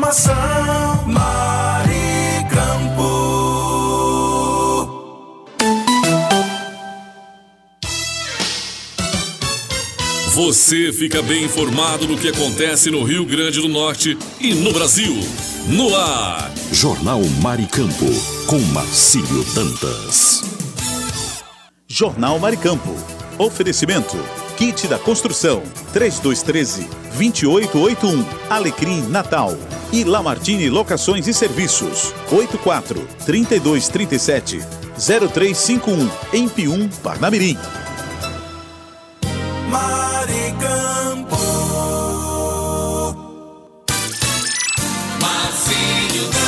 informação. Maricampo. Você fica bem informado do que acontece no Rio Grande do Norte e no Brasil. No ar, Jornal Maricampo, com Marcílio Dantas. Jornal Maricampo. Oferecimento. Kit da Construção. 3213-2881. Alecrim Natal. E Lamartine Locações e Serviços. 84-3237-0351. Em Pium, Parnamirim. Maricampo. Marcílio Dantas.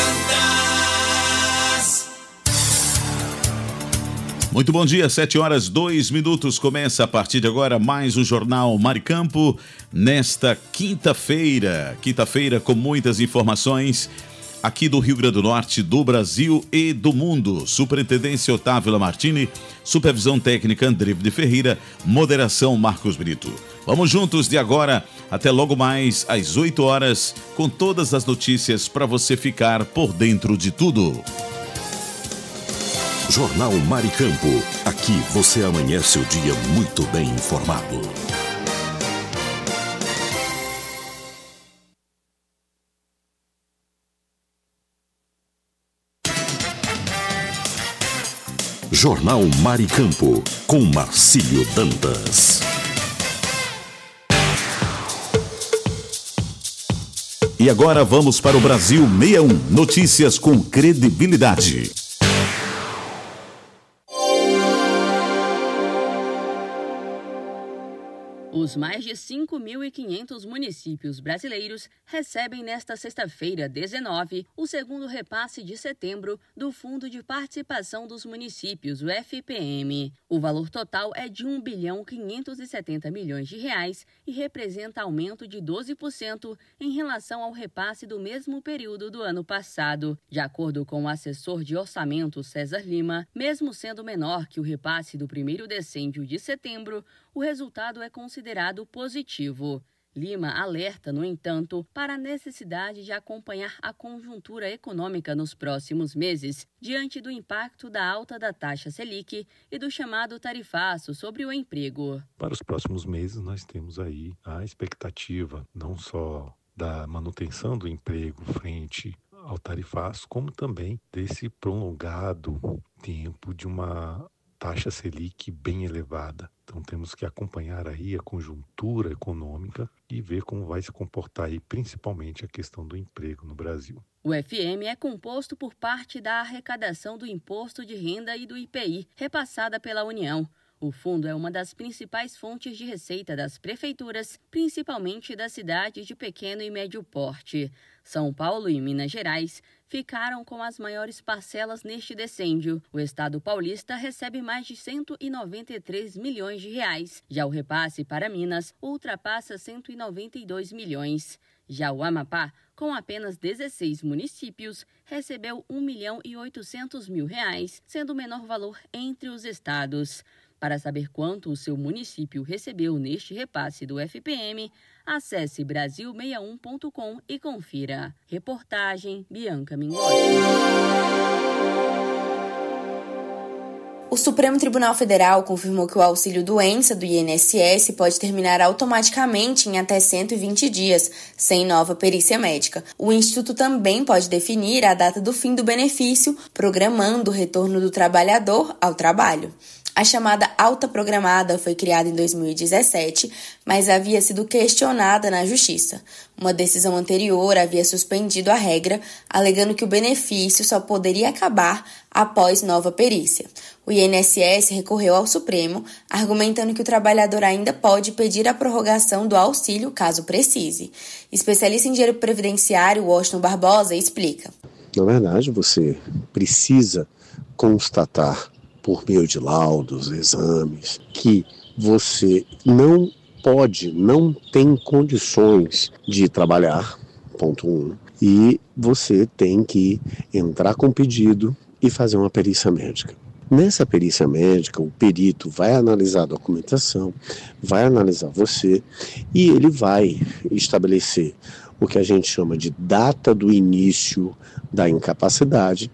Muito bom dia, 7h02. Começa a partir de agora mais um Jornal Maricampo. Nesta quinta-feira com muitas informações aqui do Rio Grande do Norte, do Brasil e do mundo. Superintendência Otávio Lamartine, supervisão técnica André de Ferreira, moderação Marcos Brito. Vamos juntos de agora até logo mais às 8 horas com todas as notícias para você ficar por dentro de tudo. Jornal Maricampo. Aqui você amanhece o dia muito bem informado. Jornal Maricampo, com Marcílio Dantas. E agora vamos para o Brasil 61. Notícias com credibilidade. Os mais de 5.500 municípios brasileiros recebem nesta sexta-feira, 19, o segundo repasse de setembro do Fundo de Participação dos Municípios, o FPM. O valor total é de R$ 1.570 bilhões e representa aumento de 12% em relação ao repasse do mesmo período do ano passado. De acordo com o assessor de orçamento César Lima, mesmo sendo menor que o repasse do primeiro decêndio de setembro, o resultado é considerado positivo. Lima alerta, no entanto, para a necessidade de acompanhar a conjuntura econômica nos próximos meses, diante do impacto da alta da taxa Selic e do chamado tarifaço sobre o emprego. Para os próximos meses, nós temos aí a expectativa não só da manutenção do emprego frente ao tarifaço, como também desse prolongado tempo de uma taxa Selic bem elevada. Então temos que acompanhar aí a conjuntura econômica e ver como vai se comportar aí principalmente a questão do emprego no Brasil. O FM é composto por parte da arrecadação do Imposto de Renda e do IPI, repassada pela União. O fundo é uma das principais fontes de receita das prefeituras, principalmente das cidades de pequeno e médio porte. São Paulo e Minas Gerais ficaram com as maiores parcelas neste decêndio. O estado paulista recebe mais de 193 milhões de reais. Já o repasse para Minas ultrapassa 192 milhões. Já o Amapá, com apenas 16 municípios, recebeu R$ 1.800.000, sendo o menor valor entre os estados. Para saber quanto o seu município recebeu neste repasse do FPM, acesse brasil61.com e confira. Reportagem Bianca Mingotti. O Supremo Tribunal Federal confirmou que o auxílio doença do INSS pode terminar automaticamente em até 120 dias, sem nova perícia médica. O Instituto também pode definir a data do fim do benefício, programando o retorno do trabalhador ao trabalho. A chamada alta programada foi criada em 2017, mas havia sido questionada na Justiça. Uma decisão anterior havia suspendido a regra, alegando que o benefício só poderia acabar após nova perícia. O INSS recorreu ao Supremo, argumentando que o trabalhador ainda pode pedir a prorrogação do auxílio caso precise. Especialista em direito previdenciário, Washington Barbosa, explica. Na verdade, você precisa constatar por meio de laudos, exames, que você não tem condições de trabalhar, ponto 1, e você tem que entrar com pedido e fazer uma perícia médica. Nessa perícia médica, o perito vai analisar a documentação, vai analisar você e ele vai estabelecer o que a gente chama de data do início da incapacidade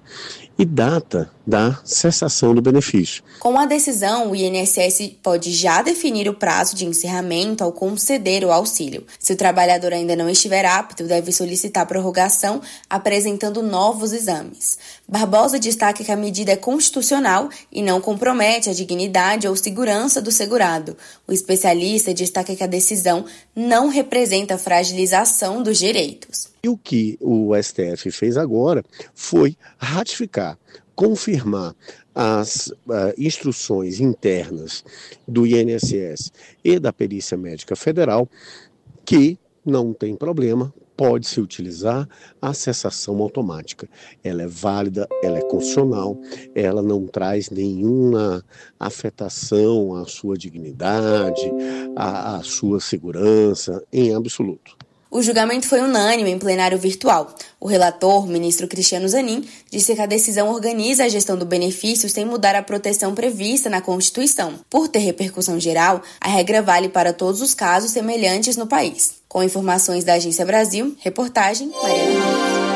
e data da cessação do benefício. Com a decisão, o INSS pode já definir o prazo de encerramento ao conceder o auxílio. Se o trabalhador ainda não estiver apto, deve solicitar prorrogação apresentando novos exames. Barbosa destaca que a medida é constitucional e não compromete a dignidade ou segurança do segurado. O especialista destaca que a decisão não representa fragilização dos direitos. E o que o STF fez agora foi ratificar, confirmar as instruções internas do INSS e da Perícia Médica Federal que não tem problema, pode-se utilizar a cessação automática. Ela é válida, ela é constitucional, ela não traz nenhuma afetação à sua dignidade, à sua segurança, em absoluto. O julgamento foi unânime em plenário virtual. O relator, ministro Cristiano Zanin, disse que a decisão organiza a gestão do benefício sem mudar a proteção prevista na Constituição. Por ter repercussão geral, a regra vale para todos os casos semelhantes no país. Com informações da Agência Brasil, reportagem Mariana Ramos.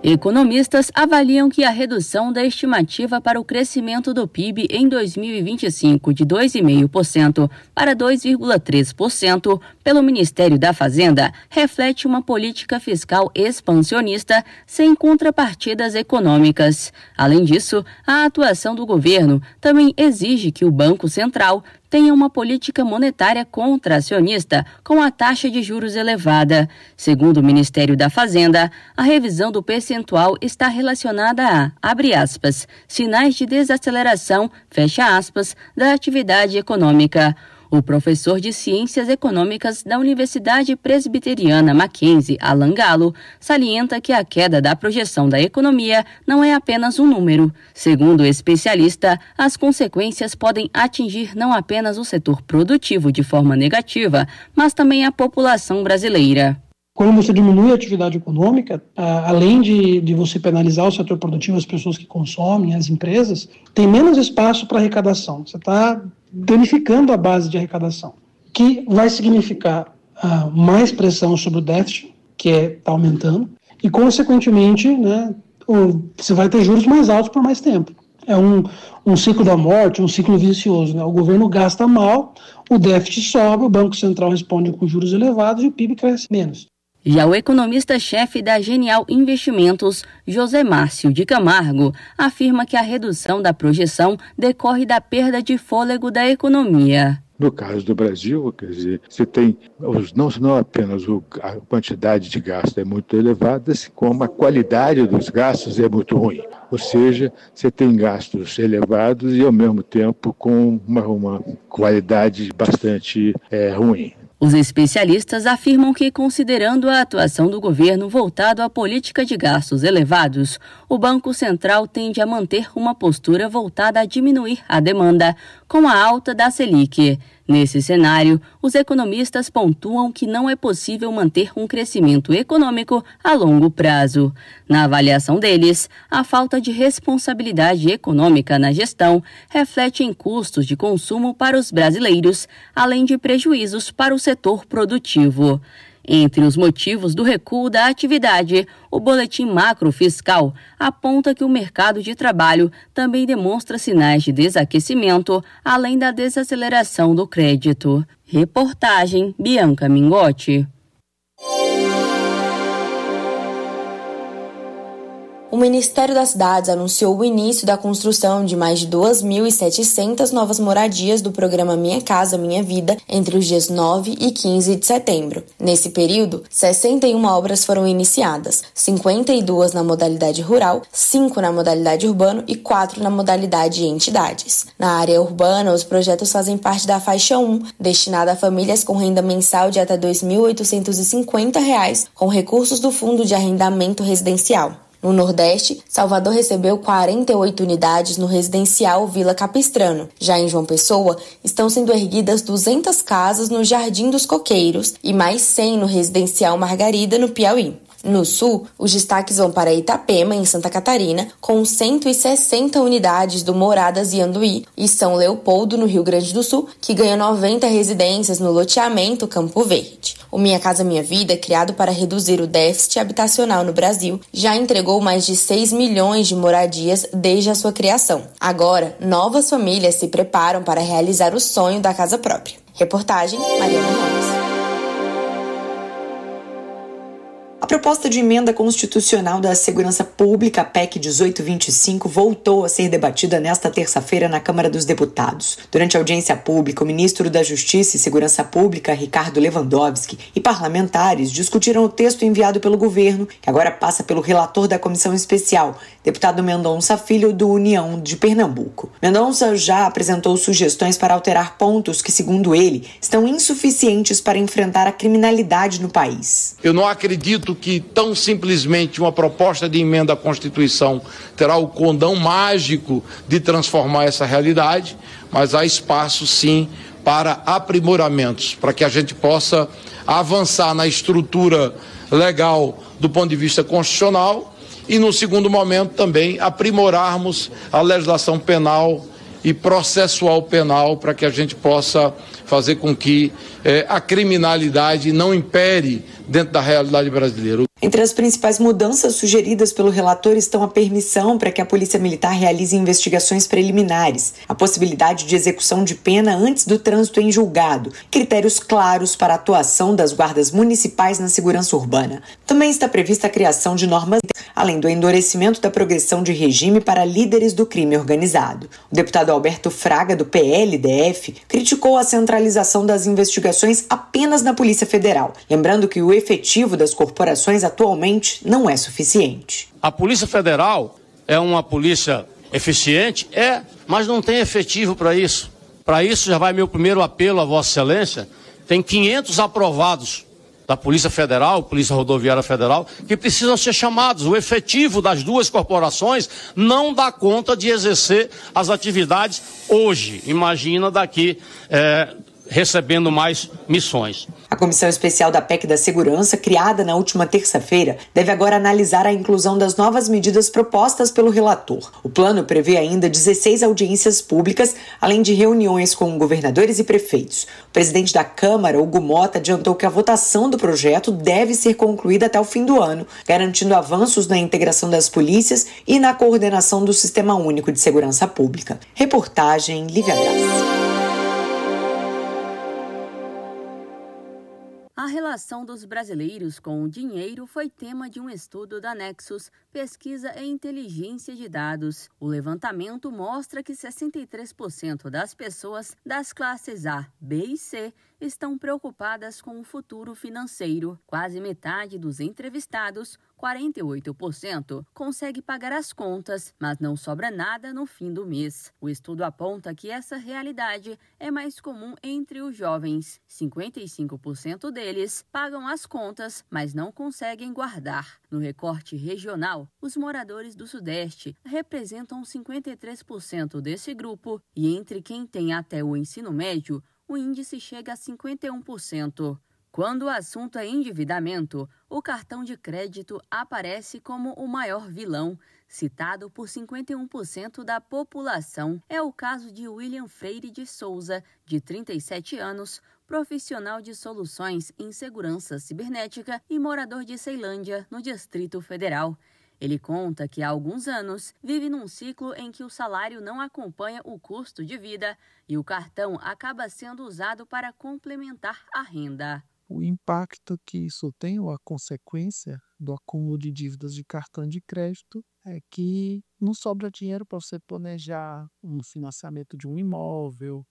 Economistas avaliam que a redução da estimativa para o crescimento do PIB em 2025 de 2,5% para 2,3% pelo Ministério da Fazenda reflete uma política fiscal expansionista sem contrapartidas econômicas. Além disso, a atuação do governo também exige que o Banco Central tenha uma política monetária contracionista com a taxa de juros elevada. Segundo o Ministério da Fazenda, a revisão do percentual está relacionada a, abre aspas, sinais de desaceleração, fecha aspas, da atividade econômica. O professor de Ciências Econômicas da Universidade Presbiteriana Mackenzie, Alan Gallo, salienta que a queda da projeção da economia não é apenas um número. Segundo o especialista, as consequências podem atingir não apenas o setor produtivo de forma negativa, mas também a população brasileira. Quando você diminui a atividade econômica, além de você penalizar o setor produtivo, as pessoas que consomem, as empresas, tem menos espaço para arrecadação. Você está danificando a base de arrecadação, que vai significar mais pressão sobre o déficit, que está aumentando, e, consequentemente, você vai ter juros mais altos por mais tempo. É um ciclo da morte, um ciclo vicioso. O governo gasta mal, o déficit sobe, o Banco Central responde com juros elevados e o PIB cresce menos. Já o economista-chefe da Genial Investimentos, José Márcio de Camargo, afirma que a redução da projeção decorre da perda de fôlego da economia. No caso do Brasil, quer dizer, você tem não apenas a quantidade de gasto é muito elevada, como a qualidade dos gastos é muito ruim. Ou seja, você tem gastos elevados e, ao mesmo tempo, com uma qualidade bastante ruim. Os especialistas afirmam que, considerando a atuação do governo voltado à política de gastos elevados, o Banco Central tende a manter uma postura voltada a diminuir a demanda, com a alta da Selic. Nesse cenário, os economistas pontuam que não é possível manter um crescimento econômico a longo prazo. Na avaliação deles, a falta de responsabilidade econômica na gestão reflete em custos de consumo para os brasileiros, além de prejuízos para o setor produtivo. Entre os motivos do recuo da atividade, o boletim macrofiscal aponta que o mercado de trabalho também demonstra sinais de desaquecimento, além da desaceleração do crédito. Reportagem Bianca Mingotti. O Ministério das Cidades anunciou o início da construção de mais de 2.700 novas moradias do programa Minha Casa, Minha Vida entre os dias 9 e 15 de setembro. Nesse período, 61 obras foram iniciadas, 52 na modalidade rural, 5 na modalidade urbano e 4 na modalidade entidades. Na área urbana, os projetos fazem parte da faixa 1, destinada a famílias com renda mensal de até R$ 2.850, com recursos do Fundo de Arrendamento Residencial. No Nordeste, Salvador recebeu 48 unidades no residencial Vila Capistrano. Já em João Pessoa, estão sendo erguidas 200 casas no Jardim dos Coqueiros e mais 100 no residencial Margarida, no Piauí. No sul, os destaques vão para Itapema, em Santa Catarina, com 160 unidades do Moradas e Anduí, e São Leopoldo, no Rio Grande do Sul, que ganha 90 residências no loteamento Campo Verde. O Minha Casa Minha Vida, criado para reduzir o déficit habitacional no Brasil, já entregou mais de 6 milhões de moradias desde a sua criação. Agora, novas famílias se preparam para realizar o sonho da casa própria. Reportagem Mariana Ramos. A proposta de emenda constitucional da Segurança Pública, a PEC 1825, voltou a ser debatida nesta terça-feira na Câmara dos Deputados. Durante a audiência pública, o ministro da Justiça e Segurança Pública, Ricardo Lewandowski, e parlamentares discutiram o texto enviado pelo governo, que agora passa pelo relator da comissão especial, deputado Mendonça Filho, do União de Pernambuco. Mendonça já apresentou sugestões para alterar pontos que, segundo ele, estão insuficientes para enfrentar a criminalidade no país. Eu não acredito que tão simplesmente uma proposta de emenda à Constituição terá o condão mágico de transformar essa realidade, mas há espaço sim para aprimoramentos, para que a gente possa avançar na estrutura legal do ponto de vista constitucional e, no segundo momento, também aprimorarmos a legislação penal e processual penal para que a gente possa fazer com que a criminalidade não impere dentro da realidade brasileira. Entre as principais mudanças sugeridas pelo relator estão a permissão para que a Polícia Militar realize investigações preliminares, a possibilidade de execução de pena antes do trânsito em julgado, critérios claros para a atuação das guardas municipais na segurança urbana. Também está prevista a criação de normas, além do endurecimento da progressão de regime para líderes do crime organizado. O deputado Alberto Fraga, do PL-DF, criticou a centralização das investigações apenas na Polícia Federal, lembrando que o efetivo das corporações atualmente não é suficiente. A Polícia Federal é uma polícia eficiente? Mas não tem efetivo para isso. Para isso já vai meu primeiro apelo a Vossa Excelência. Tem 500 aprovados da Polícia Federal, Polícia Rodoviária Federal, que precisam ser chamados. O efetivo das duas corporações não dá conta de exercer as atividades hoje. Imagina daqui recebendo mais missões. A Comissão Especial da PEC da Segurança, criada na última terça-feira, deve agora analisar a inclusão das novas medidas propostas pelo relator. O plano prevê ainda 16 audiências públicas, além de reuniões com governadores e prefeitos. O presidente da Câmara, Hugo Mota, adiantou que a votação do projeto deve ser concluída até o fim do ano, garantindo avanços na integração das polícias e na coordenação do Sistema Único de Segurança Pública. Reportagem Lívia Graça. A relação dos brasileiros com o dinheiro foi tema de um estudo da Nexus, Pesquisa e Inteligência de Dados. O levantamento mostra que 63% das pessoas das classes A, B e C estão preocupadas com o futuro financeiro. Quase metade dos entrevistados, 48%, consegue pagar as contas, mas não sobra nada no fim do mês. O estudo aponta que essa realidade é mais comum entre os jovens. 55% deles pagam as contas, mas não conseguem guardar. No recorte regional, os moradores do Sudeste representam 53% desse grupo e entre quem tem até o ensino médio, o índice chega a 51%. Quando o assunto é endividamento, o cartão de crédito aparece como o maior vilão, citado por 51% da população. É o caso de William Freire de Souza, de 37 anos, profissional de soluções em segurança cibernética e morador de Ceilândia, no Distrito Federal. Ele conta que há alguns anos vive num ciclo em que o salário não acompanha o custo de vida e o cartão acaba sendo usado para complementar a renda. O impacto que isso tem, ou a consequência do acúmulo de dívidas de cartão de crédito, é que não sobra dinheiro para você planejar um financiamento de um imóvel,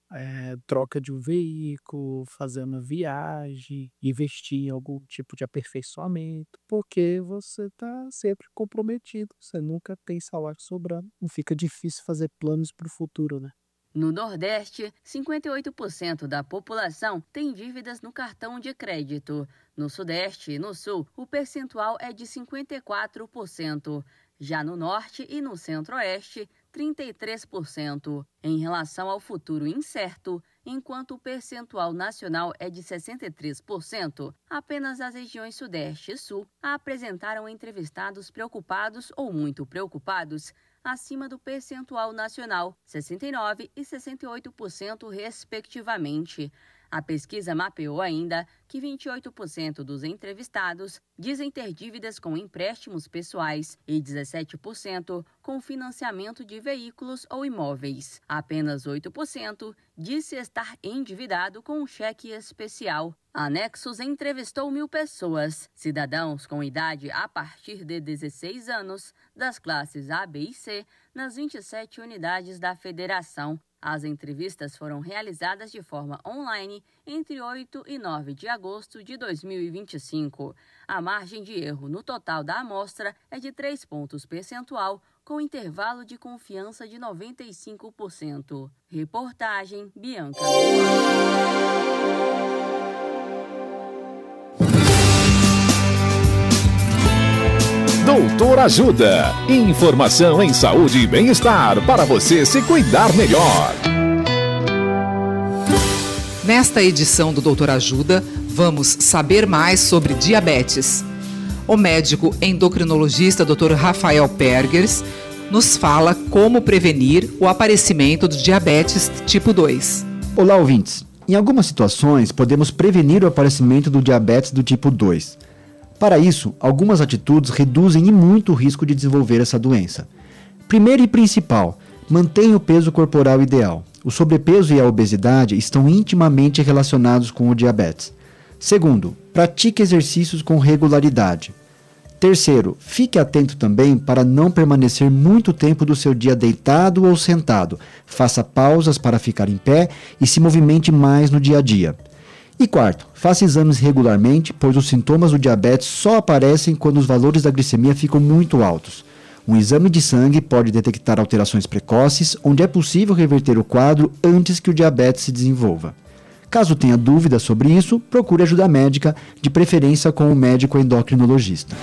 troca de um veículo, fazer uma viagem, investir em algum tipo de aperfeiçoamento, porque você está sempre comprometido, você nunca tem salário sobrando, não fica difícil fazer planos para o futuro, né? No Nordeste, 58% da população tem dívidas no cartão de crédito. No Sudeste e no Sul, o percentual é de 54%. Já no Norte e no Centro-Oeste, 33%. Em relação ao futuro incerto, enquanto o percentual nacional é de 63%, apenas as regiões Sudeste e Sul apresentaram entrevistados preocupados ou muito preocupados, acima do percentual nacional, 69% e 68% respectivamente. A pesquisa mapeou ainda que 28% dos entrevistados dizem ter dívidas com empréstimos pessoais e 17% com financiamento de veículos ou imóveis. Apenas 8% disse estar endividado com um cheque especial. A Nexus entrevistou 1.000 pessoas, cidadãos com idade a partir de 16 anos, das classes A, B e C, nas 27 unidades da federação. As entrevistas foram realizadas de forma online entre 8 e 9 de agosto de 2025. A margem de erro no total da amostra é de 3 pontos percentual, com intervalo de confiança de 95%. Reportagem Bianca. Doutor Ajuda. Informação em saúde e bem-estar para você se cuidar melhor. Nesta edição do Doutor Ajuda, vamos saber mais sobre diabetes. O médico endocrinologista Dr. Rafael Pergers nos fala como prevenir o aparecimento do diabetes tipo 2. Olá, ouvintes. Em algumas situações, podemos prevenir o aparecimento do diabetes do tipo 2. Para isso, algumas atitudes reduzem e muito o risco de desenvolver essa doença. Primeiro e principal, mantenha o peso corporal ideal. O sobrepeso e a obesidade estão intimamente relacionados com o diabetes. Segundo, pratique exercícios com regularidade. Terceiro, fique atento também para não permanecer muito tempo do seu dia deitado ou sentado. Faça pausas para ficar em pé e se movimente mais no dia a dia. E quarto, faça exames regularmente, pois os sintomas do diabetes só aparecem quando os valores da glicemia ficam muito altos. Um exame de sangue pode detectar alterações precoces, onde é possível reverter o quadro antes que o diabetes se desenvolva. Caso tenha dúvidas sobre isso, procure ajuda médica, de preferência com o médico endocrinologista.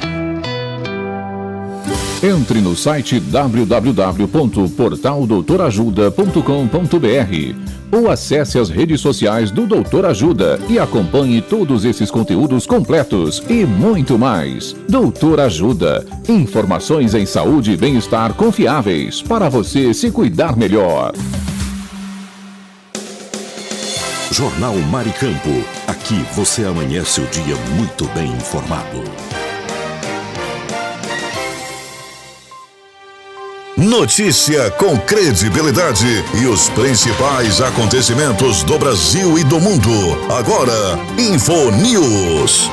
Entre no site www.portaldoutorajuda.com.br ou acesse as redes sociais do Doutor Ajuda e acompanhe todos esses conteúdos completos e muito mais. Doutor Ajuda. Informações em saúde e bem-estar confiáveis para você se cuidar melhor. Jornal Maricampo. Aqui você amanhece o dia muito bem informado. Notícia com credibilidade e os principais acontecimentos do Brasil e do mundo. Agora, InfoNews.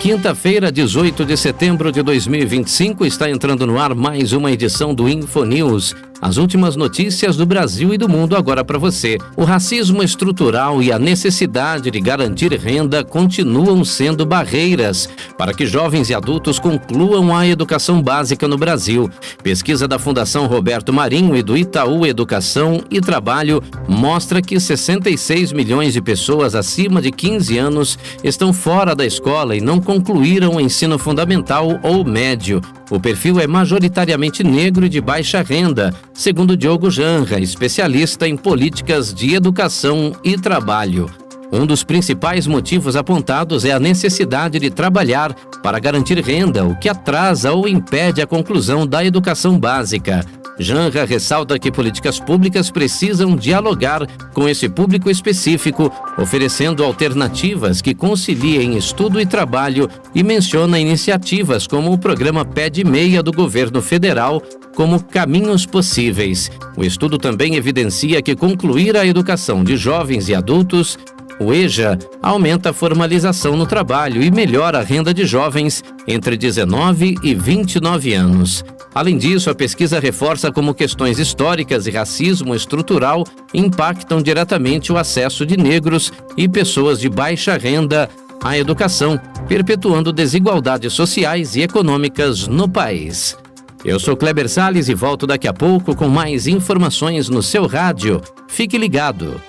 Quinta-feira, 18 de setembro de 2025, está entrando no ar mais uma edição do InfoNews. As últimas notícias do Brasil e do mundo agora para você. O racismo estrutural e a necessidade de garantir renda continuam sendo barreiras para que jovens e adultos concluam a educação básica no Brasil. Pesquisa da Fundação Roberto Marinho e do Itaú Educação e Trabalho mostra que 66 milhões de pessoas acima de 15 anos estão fora da escola e não concluíram o ensino fundamental ou médio. O perfil é majoritariamente negro e de baixa renda, segundo Diogo Janra, especialista em políticas de educação e trabalho. Um dos principais motivos apontados é a necessidade de trabalhar para garantir renda, o que atrasa ou impede a conclusão da educação básica. Janra ressalta que políticas públicas precisam dialogar com esse público específico, oferecendo alternativas que conciliem estudo e trabalho, e menciona iniciativas como o programa Pé de Meia do governo federal como caminhos possíveis. O estudo também evidencia que concluir a educação de jovens e adultos, o EJA, aumenta a formalização no trabalho e melhora a renda de jovens entre 19 e 29 anos. Além disso, a pesquisa reforça como questões históricas e racismo estrutural impactam diretamente o acesso de negros e pessoas de baixa renda à educação, perpetuando desigualdades sociais e econômicas no país. Eu sou Kleber Salles e volto daqui a pouco com mais informações no seu rádio. Fique ligado.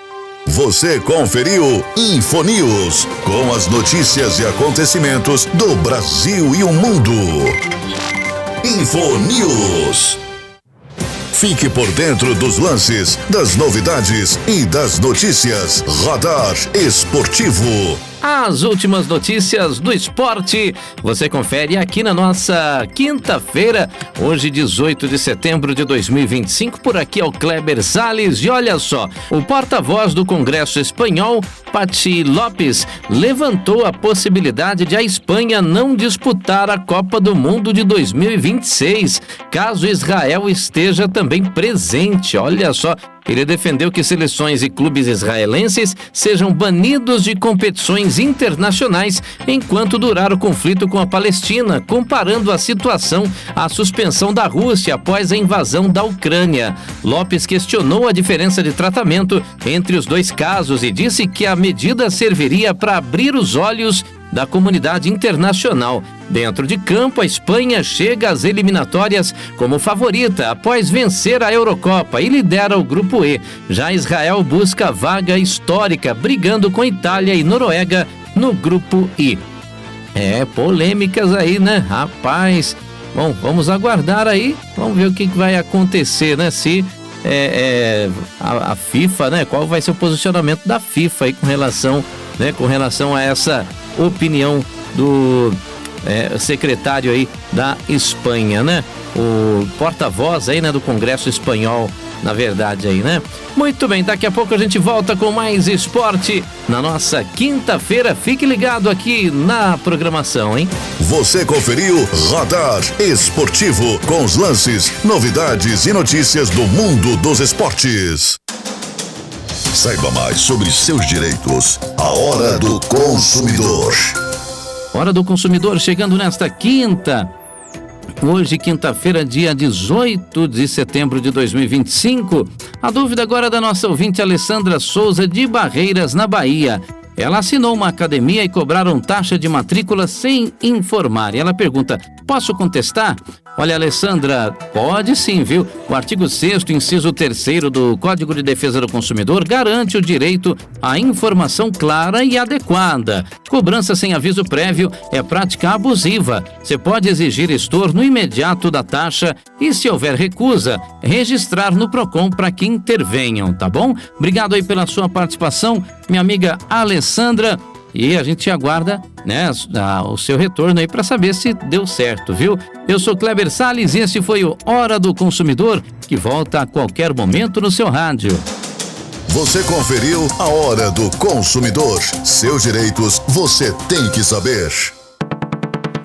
Você conferiu InfoNews, com as notícias e acontecimentos do Brasil e o mundo. InfoNews. Fique por dentro dos lances, das novidades e das notícias. Radar Esportivo. As últimas notícias do esporte você confere aqui na nossa quinta-feira, hoje 18 de setembro de 2025. Por aqui é o Kleber Salles e olha só, o porta-voz do Congresso Espanhol, Patxi López, levantou a possibilidade de a Espanha não disputar a Copa do Mundo de 2026, caso Israel esteja também presente. Olha só, ele defendeu que seleções e clubes israelenses sejam banidos de competições internacionais enquanto durar o conflito com a Palestina, comparando a situação à suspensão da Rússia após a invasão da Ucrânia. López questionou a diferença de tratamento entre os dois casos e disse que a medida serviria para abrir os olhos da comunidade internacional. Dentro de campo, a Espanha chega às eliminatórias como favorita após vencer a Eurocopa e lidera o Grupo E. Já Israel busca vaga histórica, brigando com Itália e Noruega no Grupo I. Polêmicas aí, né? Rapaz, bom, vamos aguardar aí, vamos ver o que vai acontecer, né? Se a FIFA, né? Qual vai ser o posicionamento da FIFA aí com relação a essa opinião do secretário aí da Espanha, né? O porta-voz aí, né, do Congresso Espanhol, na verdade aí, né? Muito bem, daqui a pouco a gente volta com mais esporte na nossa quinta-feira. Fique ligado aqui na programação, hein? Você conferiu Radar Esportivo com os lances, novidades e notícias do mundo dos esportes. Saiba mais sobre seus direitos. A Hora do Consumidor. Hora do Consumidor chegando nesta quinta. Hoje, quinta-feira, dia 18 de setembro de 2025. A dúvida agora é da nossa ouvinte Alessandra Souza, de Barreiras, na Bahia. Ela assinou uma academia e cobraram taxa de matrícula sem informar. E ela pergunta, posso contestar? Olha, Alessandra, pode sim, viu? O artigo 6º, inciso 3º do Código de Defesa do Consumidor garante o direito à informação clara e adequada. Cobrança sem aviso prévio é prática abusiva. Você pode exigir estorno imediato da taxa e, se houver recusa, registrar no PROCON para que intervenham, tá bom? Obrigado aí pela sua participação, minha amiga Alessandra. E a gente aguarda, né, o seu retorno aí para saber se deu certo, viu? Eu sou Kleber Salles e esse foi o Hora do Consumidor, que volta a qualquer momento no seu rádio. Você conferiu a Hora do Consumidor. Seus direitos você tem que saber.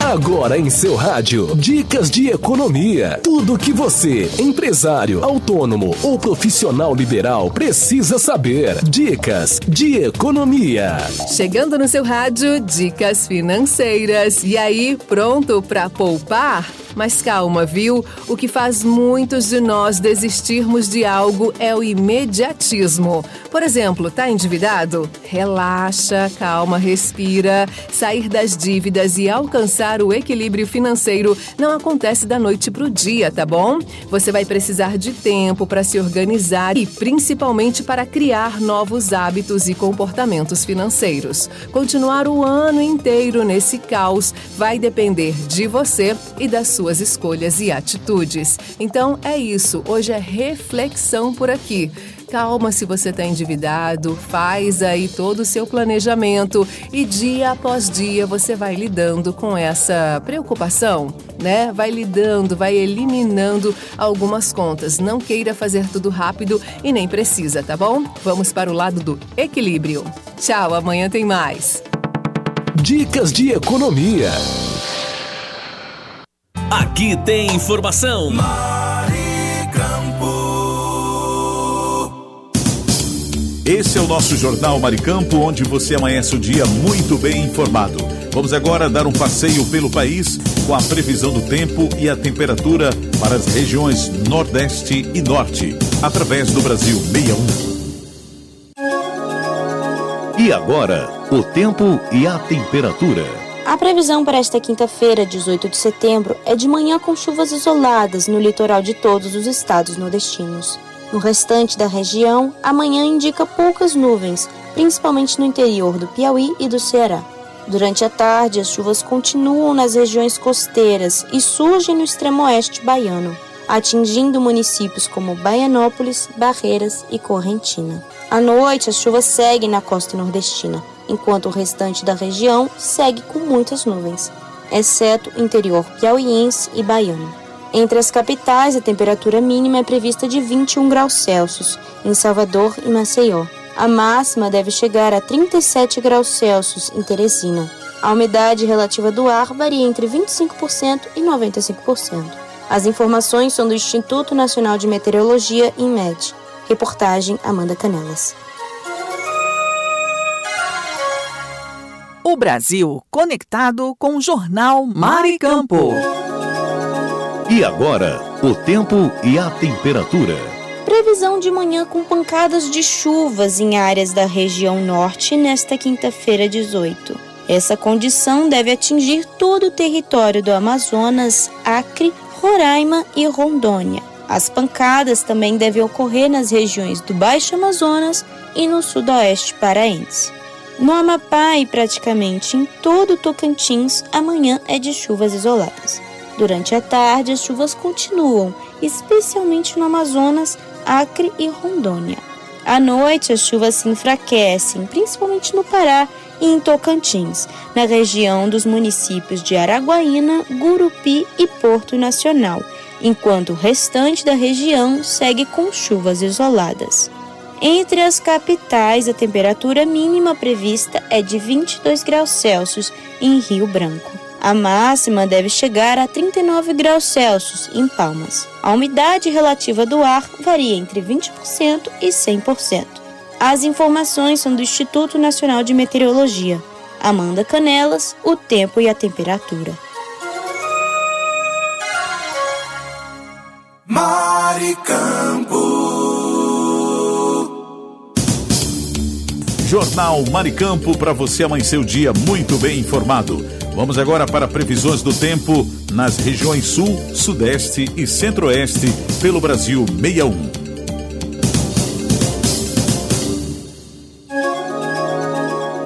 Agora em seu rádio, dicas de economia. Tudo que você, empresário, autônomo ou profissional liberal, precisa saber. Dicas de economia. Chegando no seu rádio, dicas financeiras. E aí, pronto para poupar? Mas calma, viu? O que faz muitos de nós desistirmos de algo é o imediatismo. Por exemplo, tá endividado? Relaxa, calma, respira. Sair das dívidas e alcançar o equilíbrio financeiro não acontece da noite pro dia, tá bom? Você vai precisar de tempo para se organizar e principalmente para criar novos hábitos e comportamentos financeiros. Continuar o ano inteiro nesse caos vai depender de você e das suas escolhas e atitudes. Então é isso, hoje é reflexão por aqui. Calma se você está endividado, faz aí todo o seu planejamento e dia após dia você vai lidando com essa preocupação, né? Vai lidando, vai eliminando algumas contas. Não queira fazer tudo rápido e nem precisa, tá bom? Vamos para o lado do equilíbrio. Tchau, amanhã tem mais. Dicas de economia. Aqui tem informação. Esse é o nosso Jornal Maricampo, onde você amanhece o dia muito bem informado. Vamos agora dar um passeio pelo país com a previsão do tempo e a temperatura para as regiões Nordeste e Norte, através do Brasil 61. E agora, o tempo e a temperatura. A previsão para esta quinta-feira, 18 de setembro, é de manhã com chuvas isoladas no litoral de todos os estados nordestinos. No restante da região, amanhã indica poucas nuvens, principalmente no interior do Piauí e do Ceará. Durante a tarde, as chuvas continuam nas regiões costeiras e surgem no extremo oeste baiano. atingindo municípios como Baianópolis, Barreiras e Correntina. À noite, as chuvas seguem na costa nordestina, enquanto o restante da região segue com muitas nuvens, exceto o interior piauiense e baiano. Entre as capitais, a temperatura mínima é prevista de 21 graus Celsius, em Salvador e Maceió. A máxima deve chegar a 37 graus Celsius em Teresina. A umidade relativa do ar varia entre 25% e 95%. As informações são do Instituto Nacional de Meteorologia, INMET. Reportagem Amanda Canelas. O Brasil conectado com o Jornal Mar e Campo. E agora, o tempo e a temperatura. Previsão de manhã com pancadas de chuvas em áreas da região norte nesta quinta-feira 18. Essa condição deve atingir todo o território do Amazonas, Acre, Roraima e Rondônia. As pancadas também devem ocorrer nas regiões do Baixo Amazonas e no sudoeste paraense. No Amapá e praticamente em todo o Tocantins, amanhã é de chuvas isoladas. Durante a tarde, as chuvas continuam, especialmente no Amazonas, Acre e Rondônia. À noite, as chuvas se enfraquecem, principalmente no Pará e em Tocantins, na região dos municípios de Araguaína, Gurupi e Porto Nacional, enquanto o restante da região segue com chuvas isoladas. Entre as capitais, a temperatura mínima prevista é de 22 graus Celsius em Rio Branco. A máxima deve chegar a 39 graus Celsius em Palmas. A umidade relativa do ar varia entre 20% e 100%. As informações são do Instituto Nacional de Meteorologia. Amanda Canelas, o tempo e a temperatura. Mar e Campo. Jornal Mar e Campo, para você amanhecer o dia muito bem informado. Vamos agora para previsões do tempo nas regiões Sul, Sudeste e Centro-Oeste pelo Brasil 61.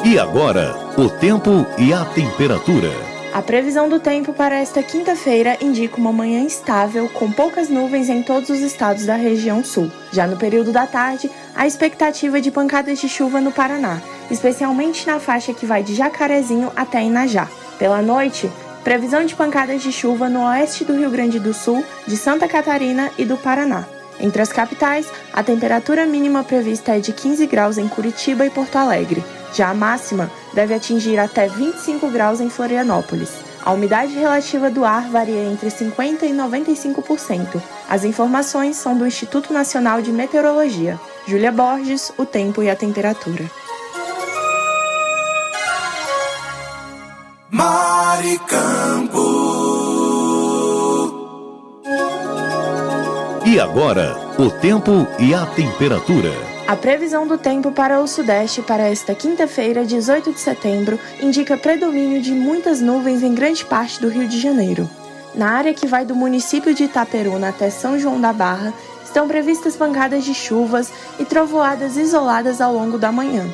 E agora, o tempo e a temperatura. A previsão do tempo para esta quinta-feira indica uma manhã estável, com poucas nuvens em todos os estados da região sul. Já no período da tarde, a expectativa de pancadas de chuva no Paraná, especialmente na faixa que vai de Jacarezinho até Inajá. Pela noite, previsão de pancadas de chuva no oeste do Rio Grande do Sul, de Santa Catarina e do Paraná. Entre as capitais, a temperatura mínima prevista é de 15 graus em Curitiba e Porto Alegre. Já a máxima deve atingir até 25 graus em Florianópolis. A umidade relativa do ar varia entre 50% e 95%. As informações são do Instituto Nacional de Meteorologia. Júlia Borges, o tempo e a temperatura. Mar e Campo. E agora, o tempo e a temperatura. A previsão do tempo para o Sudeste para esta quinta-feira, 18 de setembro, indica predomínio de muitas nuvens em grande parte do Rio de Janeiro. Na área que vai do município de Itaperuna até São João da Barra, estão previstas pancadas de chuvas e trovoadas isoladas ao longo da manhã.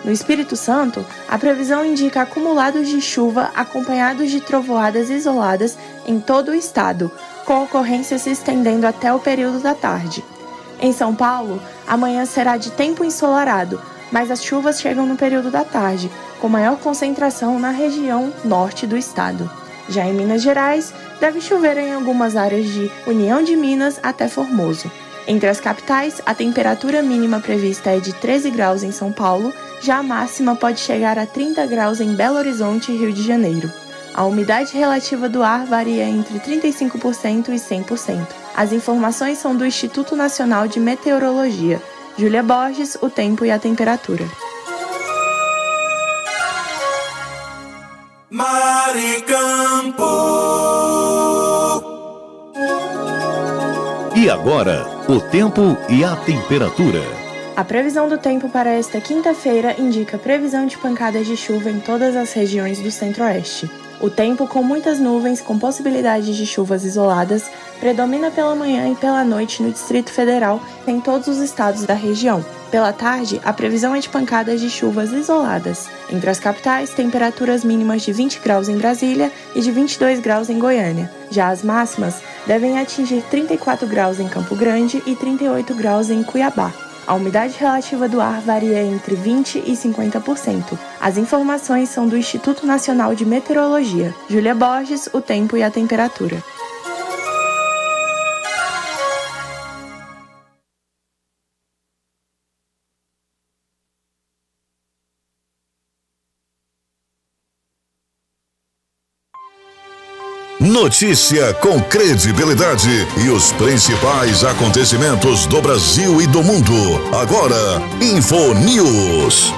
No Espírito Santo, a previsão indica acumulados de chuva acompanhados de trovoadas isoladas em todo o estado, com ocorrência se estendendo até o período da tarde. Em São Paulo, amanhã será de tempo ensolarado, mas as chuvas chegam no período da tarde, com maior concentração na região norte do estado. Já em Minas Gerais, deve chover em algumas áreas de União de Minas até Formoso. Entre as capitais, a temperatura mínima prevista é de 13 graus em São Paulo, já a máxima pode chegar a 30 graus em Belo Horizonte e Rio de Janeiro. A umidade relativa do ar varia entre 35% e 100%. As informações são do Instituto Nacional de Meteorologia. Júlia Borges, o tempo e a temperatura. Mar e Campo. E agora, o tempo e a temperatura. A previsão do tempo para esta quinta-feira indica previsão de pancadas de chuva em todas as regiões do Centro-Oeste. O tempo, com muitas nuvens com possibilidade de chuvas isoladas, predomina pela manhã e pela noite no Distrito Federal em todos os estados da região. Pela tarde, a previsão é de pancadas de chuvas isoladas. Entre as capitais, temperaturas mínimas de 20 graus em Brasília e de 22 graus em Goiânia. Já as máximas devem atingir 34 graus em Campo Grande e 38 graus em Cuiabá. A umidade relativa do ar varia entre 20% e 50%. As informações são do Instituto Nacional de Meteorologia. Júlia Borges, o tempo e a temperatura. Notícia com credibilidade e os principais acontecimentos do Brasil e do mundo. Agora, InfoNews.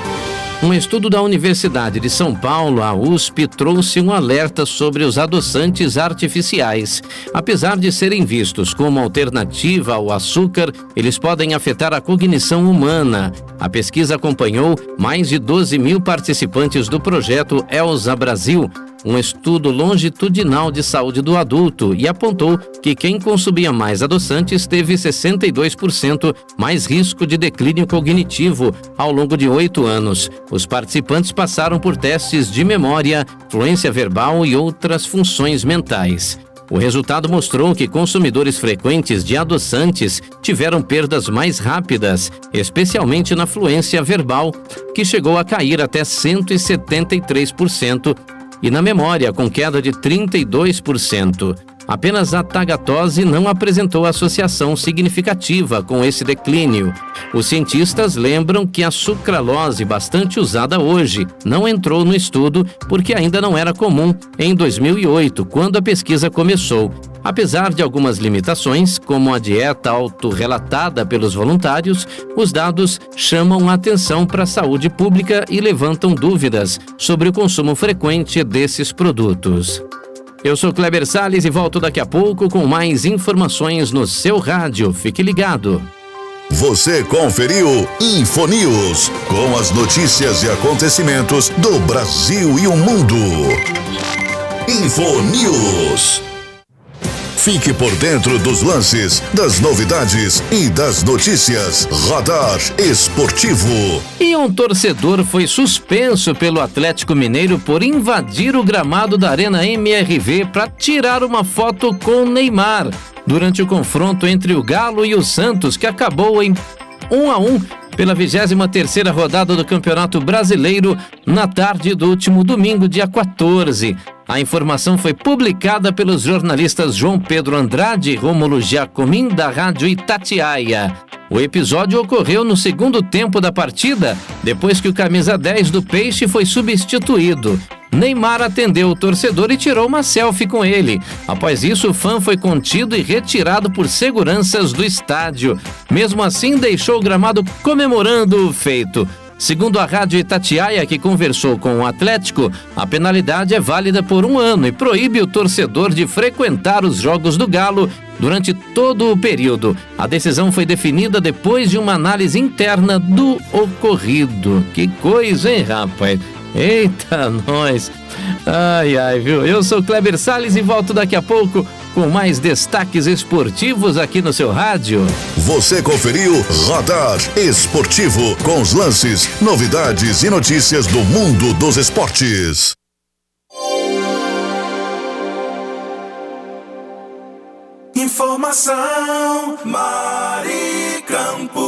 Um estudo da Universidade de São Paulo, a USP, trouxe um alerta sobre os adoçantes artificiais. Apesar de serem vistos como alternativa ao açúcar, eles podem afetar a cognição humana. A pesquisa acompanhou mais de 12 mil participantes do projeto ELSA Brasil, um estudo longitudinal de saúde do adulto, e apontou que quem consumia mais adoçantes teve 62% mais risco de declínio cognitivo ao longo de 8 anos. Os participantes passaram por testes de memória, fluência verbal e outras funções mentais. O resultado mostrou que consumidores frequentes de adoçantes tiveram perdas mais rápidas, especialmente na fluência verbal, que chegou a cair até 173%, e na memória, com queda de 32%. Apenas a tagatose não apresentou associação significativa com esse declínio. Os cientistas lembram que a sucralose, bastante usada hoje, não entrou no estudo porque ainda não era comum em 2008, quando a pesquisa começou. Apesar de algumas limitações, como a dieta autorrelatada pelos voluntários, os dados chamam a atenção para a saúde pública e levantam dúvidas sobre o consumo frequente desses produtos. Eu sou Kleber Salles e volto daqui a pouco com mais informações no seu rádio. Fique ligado. Você conferiu InfoNews, com as notícias e acontecimentos do Brasil e o mundo. InfoNews. Fique por dentro dos lances, das novidades e das notícias. Radar Esportivo. E um torcedor foi suspenso pelo Atlético Mineiro por invadir o gramado da Arena MRV para tirar uma foto com Neymar durante o confronto entre o Galo e o Santos, que acabou em 1-1 pela 23ª rodada do Campeonato Brasileiro na tarde do último domingo, dia 14. A informação foi publicada pelos jornalistas João Pedro Andrade e Rômulo Giacomin, da Rádio Itatiaia. O episódio ocorreu no segundo tempo da partida, depois que o camisa 10 do Peixe foi substituído. Neymar atendeu o torcedor e tirou uma selfie com ele. Após isso, o fã foi contido e retirado por seguranças do estádio. Mesmo assim, deixou o gramado comemorando o feito. Segundo a Rádio Itatiaia, que conversou com o Atlético, a penalidade é válida por 1 ano e proíbe o torcedor de frequentar os jogos do Galo durante todo o período. A decisão foi definida depois de uma análise interna do ocorrido. Que coisa, hein, rapaz? Eita, nós! Ai, ai, viu? Eu sou Kleber Salles e volto daqui a pouco com mais destaques esportivos aqui no seu rádio. Você conferiu Radar Esportivo, com os lances, novidades e notícias do mundo dos esportes. Informação Maricampo.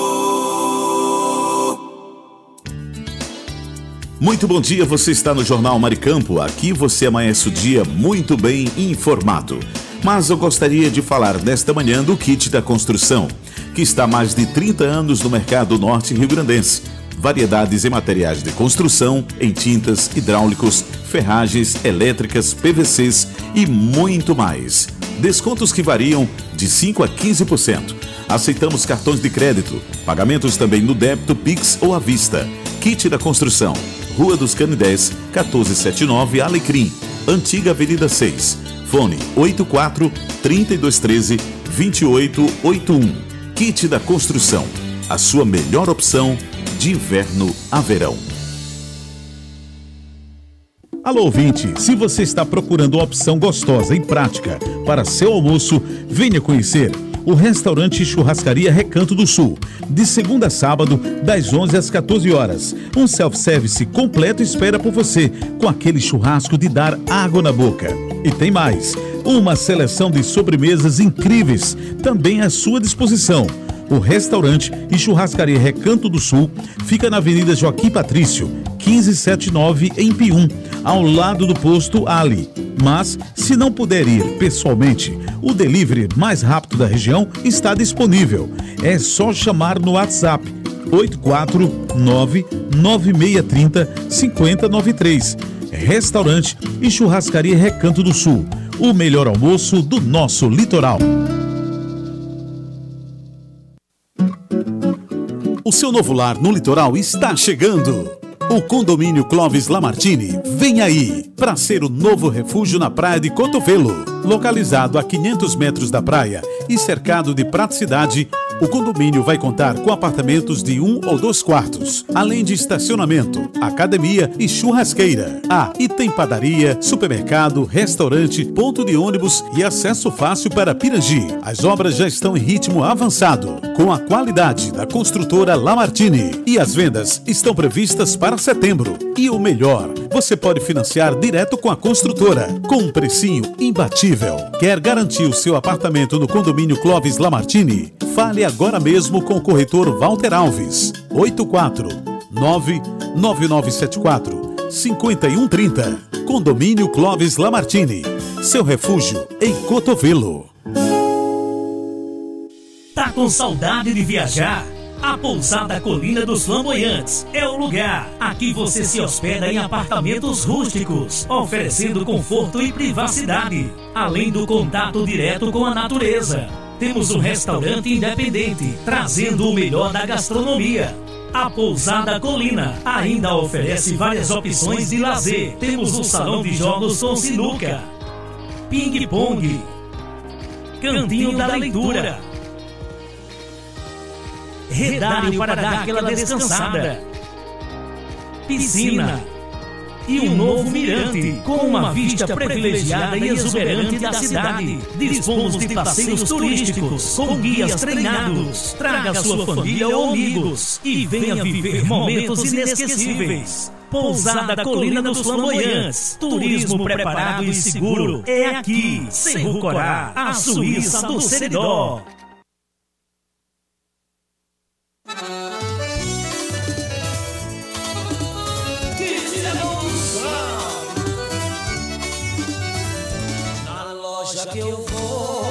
Muito bom dia, você está no Jornal Maricampo. Aqui você amanhece o dia muito bem informado. Mas eu gostaria de falar nesta manhã do Kit da Construção, que está há mais de 30 anos no mercado norte rio-grandense. Variedades em materiais de construção, em tintas, hidráulicos, ferragens, elétricas, PVCs e muito mais. Descontos que variam de 5% a 15%. Aceitamos cartões de crédito, pagamentos também no débito, Pix ou à vista. Kit da Construção, Rua dos Canidés, 1479, Alecrim, Antiga Avenida 6. Fone 84-3213-2881. Kit da Construção, a sua melhor opção de inverno a verão. Alô, ouvinte, se você está procurando uma opção gostosa e prática para seu almoço, venha conhecer o restaurante Churrascaria Recanto do Sul, de segunda a sábado, das 11 às 14 horas. Um self-service completo espera por você, com aquele churrasco de dar água na boca. E tem mais, uma seleção de sobremesas incríveis, também à sua disposição. O restaurante e Churrascaria Recanto do Sul fica na Avenida Joaquim Patrício, 1579, em Pium, ao lado do posto Ali. Mas, se não puder ir pessoalmente, o delivery mais rápido da região está disponível. É só chamar no WhatsApp 849-9630-5093. Restaurante e Churrascaria Recanto do Sul, o melhor almoço do nosso litoral. O seu novo lar no litoral está chegando. O condomínio Clóvis Lamartine vem aí para ser o novo refúgio na praia de Cotovelo. Localizado a 500 metros da praia e cercado de praticidade, o condomínio vai contar com apartamentos de 1 ou 2 quartos, além de estacionamento, academia e churrasqueira. E tem padaria, supermercado, restaurante, ponto de ônibus e acesso fácil para Pirangi. As obras já estão em ritmo avançado, com a qualidade da construtora Lamartine. E as vendas estão previstas para setembro. E o melhor, você pode financiar direto com a construtora, com um precinho imbatível. Quer garantir o seu apartamento no condomínio Clóvis Lamartine? Fale agora mesmo com o corretor Walter Alves. 849-9974-5130. Condomínio Clóvis Lamartine. Seu refúgio em Cotovelo. Tá com saudade de viajar? A Pousada Colina dos Flamboyantes é o lugar. Aqui você se hospeda em apartamentos rústicos, oferecendo conforto e privacidade, além do contato direto com a natureza. Temos um restaurante independente, trazendo o melhor da gastronomia. A Pousada Colina ainda oferece várias opções de lazer. Temos um salão de jogos com sinuca, ping-pong, cantinho da leitura, redário para dar aquela descansada, piscina e um novo mirante com uma vista privilegiada e exuberante da cidade. Dispomos de passeios turísticos com guias treinados. Traga sua família ou amigos e venha viver momentos inesquecíveis. Pousada Colina dos Flamboyantes. Turismo preparado e seguro. É aqui, Cerro Corá, a Suíça do Seridó. Na loja que eu vou,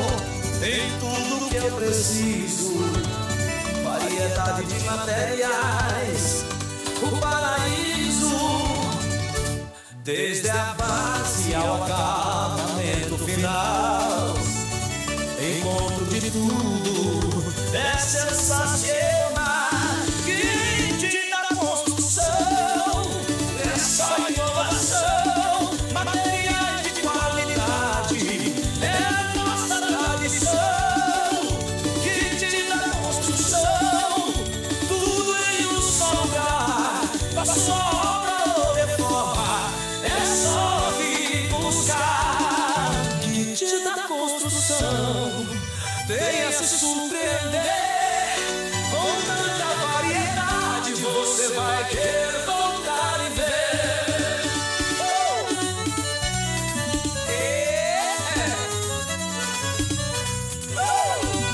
tem tudo que eu preciso. Variedade de materiais, o paraíso. Desde a base ao acabamento final, encontro de tudo, é sensacional. Kit da construção, é só inovação, materiais de qualidade, é a nossa tradição. Kit da construção, tudo em um só lugar, pra sua obra ou reforma, é só vir buscar. Kit da construção, venha se surpreender. Com tanta variedade, você vai querer voltar e ver.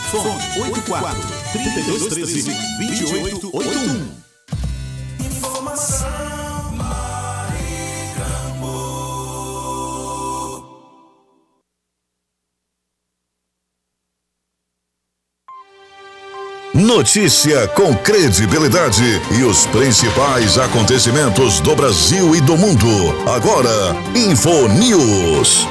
Fone 84-3213-2881. Informação Notícia com credibilidade e os principais acontecimentos do Brasil e do mundo. Agora, InfoNews.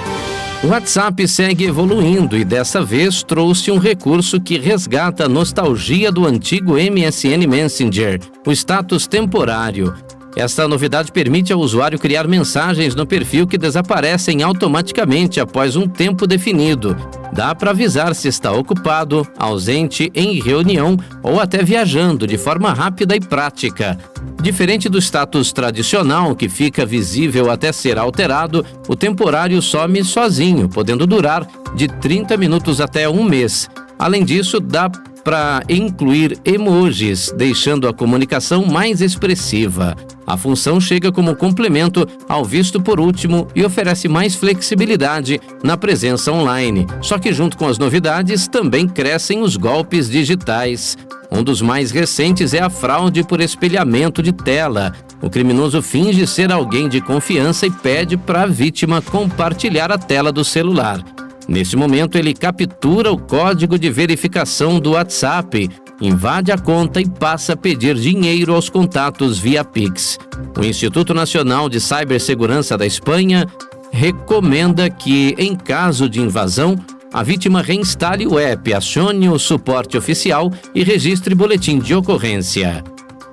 O WhatsApp segue evoluindo e dessa vez trouxe um recurso que resgata a nostalgia do antigo MSN Messenger, o status temporário. Esta novidade permite ao usuário criar mensagens no perfil que desaparecem automaticamente após um tempo definido. Dá para avisar se está ocupado, ausente, em reunião ou até viajando de forma rápida e prática. Diferente do status tradicional, que fica visível até ser alterado, o temporário some sozinho, podendo durar de 30 minutos até um mês. Além disso, dá para incluir emojis, deixando a comunicação mais expressiva. A função chega como complemento ao visto por último e oferece mais flexibilidade na presença online. Só que junto com as novidades, também crescem os golpes digitais. Um dos mais recentes é a fraude por espelhamento de tela. O criminoso finge ser alguém de confiança e pede para a vítima compartilhar a tela do celular. Nesse momento, ele captura o código de verificação do WhatsApp, invade a conta e passa a pedir dinheiro aos contatos via Pix. O Instituto Nacional de Cibersegurança da Espanha recomenda que, em caso de invasão, a vítima reinstale o app, acione o suporte oficial e registre boletim de ocorrência.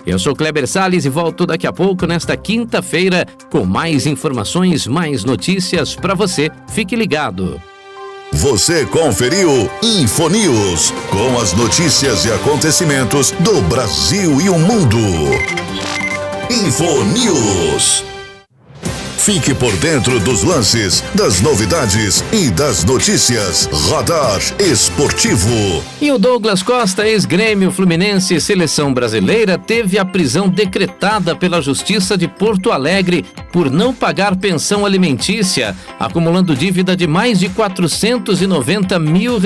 Eu sou Kleber Salles e volto daqui a pouco, nesta quinta-feira, com mais informações, mais notícias para você. Fique ligado. Você conferiu Infonews, com as notícias e acontecimentos do Brasil e o mundo. Infonews. Fique por dentro dos lances, das novidades e das notícias. Radar Esportivo. E o Douglas Costa, ex-Grêmio, Fluminense e Seleção Brasileira, teve a prisão decretada pela Justiça de Porto Alegre por não pagar pensão alimentícia, acumulando dívida de mais de R$490 mil.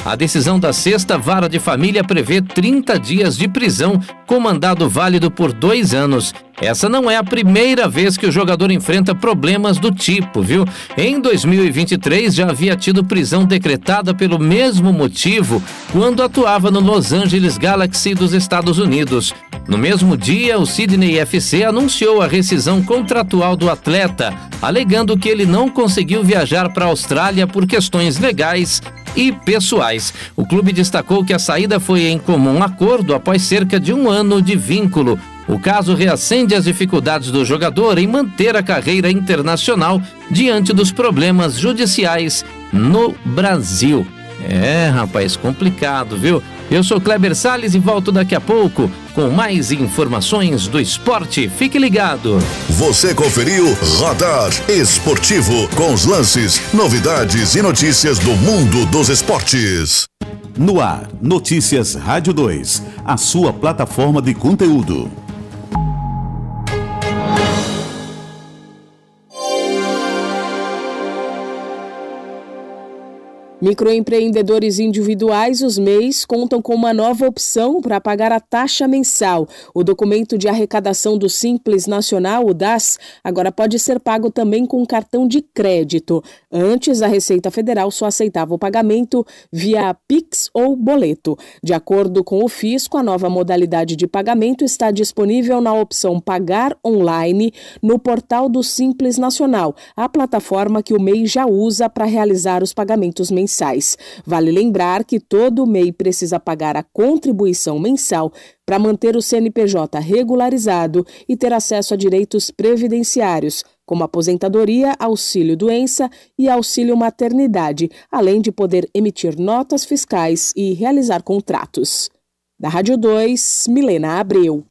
A decisão da 6ª Vara de Família prevê 30 dias de prisão com mandado válido por 2 anos. Essa não é a primeira vez que o jogador enfrenta problemas do tipo, viu? Em 2023 já havia tido prisão decretada pelo mesmo motivo quando atuava no Los Angeles Galaxy dos Estados Unidos. No mesmo dia, o Sydney FC anunciou a rescisão contratual do atleta, alegando que ele não conseguiu viajar para a Austrália por questões legais e pessoais. O clube destacou que a saída foi em comum acordo após cerca de 1 ano de vínculo. O caso reacende as dificuldades do jogador em manter a carreira internacional diante dos problemas judiciais no Brasil. Rapaz, complicado, viu? Eu sou Kleber Salles e volto daqui a pouco com mais informações do esporte. Fique ligado. Você conferiu Radar Esportivo, com os lances, novidades e notícias do mundo dos esportes. No ar, Notícias Rádio 2, a sua plataforma de conteúdo. Microempreendedores individuais, os MEIs, contam com uma nova opção para pagar a taxa mensal. O documento de arrecadação do Simples Nacional, o DAS, agora pode ser pago também com cartão de crédito. Antes, a Receita Federal só aceitava o pagamento via Pix ou boleto. De acordo com o Fisco, a nova modalidade de pagamento está disponível na opção Pagar Online no portal do Simples Nacional, a plataforma que o MEI já usa para realizar os pagamentos mensais. Vale lembrar que todo MEI precisa pagar a contribuição mensal para manter o CNPJ regularizado e ter acesso a direitos previdenciários, como aposentadoria, auxílio-doença e auxílio-maternidade, além de poder emitir notas fiscais e realizar contratos. Da Rádio 2, Milena Abreu.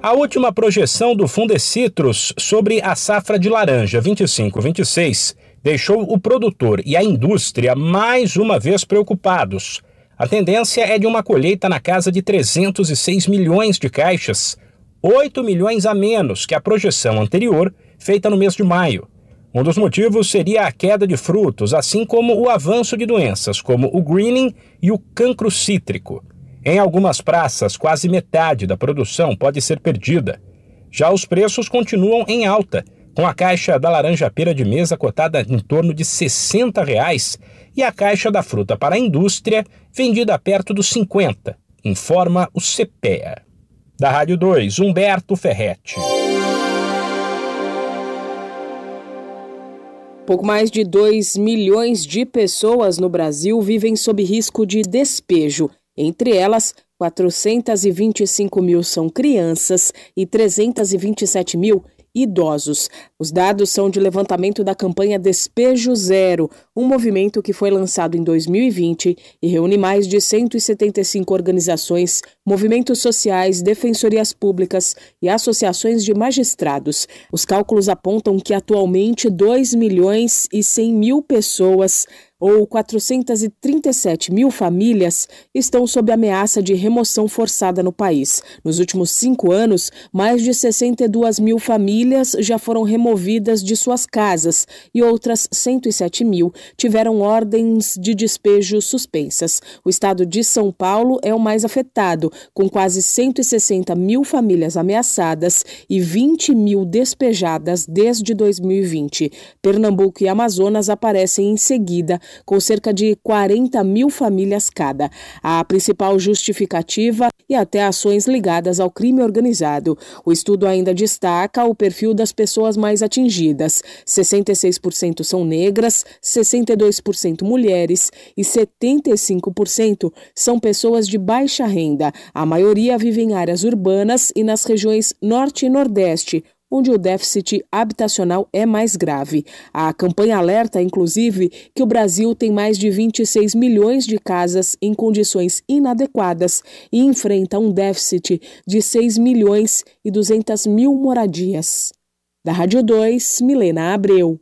A última projeção do Fundecitrus sobre a safra de laranja 25-26 deixou o produtor e a indústria mais uma vez preocupados. A tendência é de uma colheita na casa de 306 milhões de caixas, 8 milhões a menos que a projeção anterior, feita no mês de maio. Um dos motivos seria a queda de frutos, assim como o avanço de doenças como o greening e o cancro cítrico. Em algumas praças, quase metade da produção pode ser perdida. Já os preços continuam em alta, com a caixa da laranja pera de mesa cotada em torno de R$ 60 e a caixa da fruta para a indústria vendida perto dos 50, informa o CPEA. Da Rádio 2, Humberto Ferretti. Pouco mais de 2 milhões de pessoas no Brasil vivem sob risco de despejo. Entre elas, 425 mil são crianças e 327 mil idosos. Os dados são de levantamento da campanha Despejo Zero, um movimento que foi lançado em 2020 e reúne mais de 175 organizações, movimentos sociais, defensorias públicas e associações de magistrados. Os cálculos apontam que atualmente 2.100.000 pessoas, ou 437 mil famílias, estão sob ameaça de remoção forçada no país. Nos últimos 5 anos, mais de 62 mil famílias já foram removidas de suas casas e outras 107 mil tiveram ordens de despejo suspensas. O estado de São Paulo é o mais afetado, com quase 160 mil famílias ameaçadas e 20 mil despejadas desde 2020. Pernambuco e Amazonas aparecem em seguida, com cerca de 40 mil famílias cada. A principal justificativa e até ações ligadas ao crime organizado. O estudo ainda destaca o perfil das pessoas mais atingidas. 66% são negras, 62% mulheres e 75% são pessoas de baixa renda. A maioria vive em áreas urbanas e nas regiões norte e nordeste, onde o déficit habitacional é mais grave. A campanha alerta, inclusive, que o Brasil tem mais de 26 milhões de casas em condições inadequadas e enfrenta um déficit de 6.200.000 moradias. Da Rádio 2, Milena Abreu.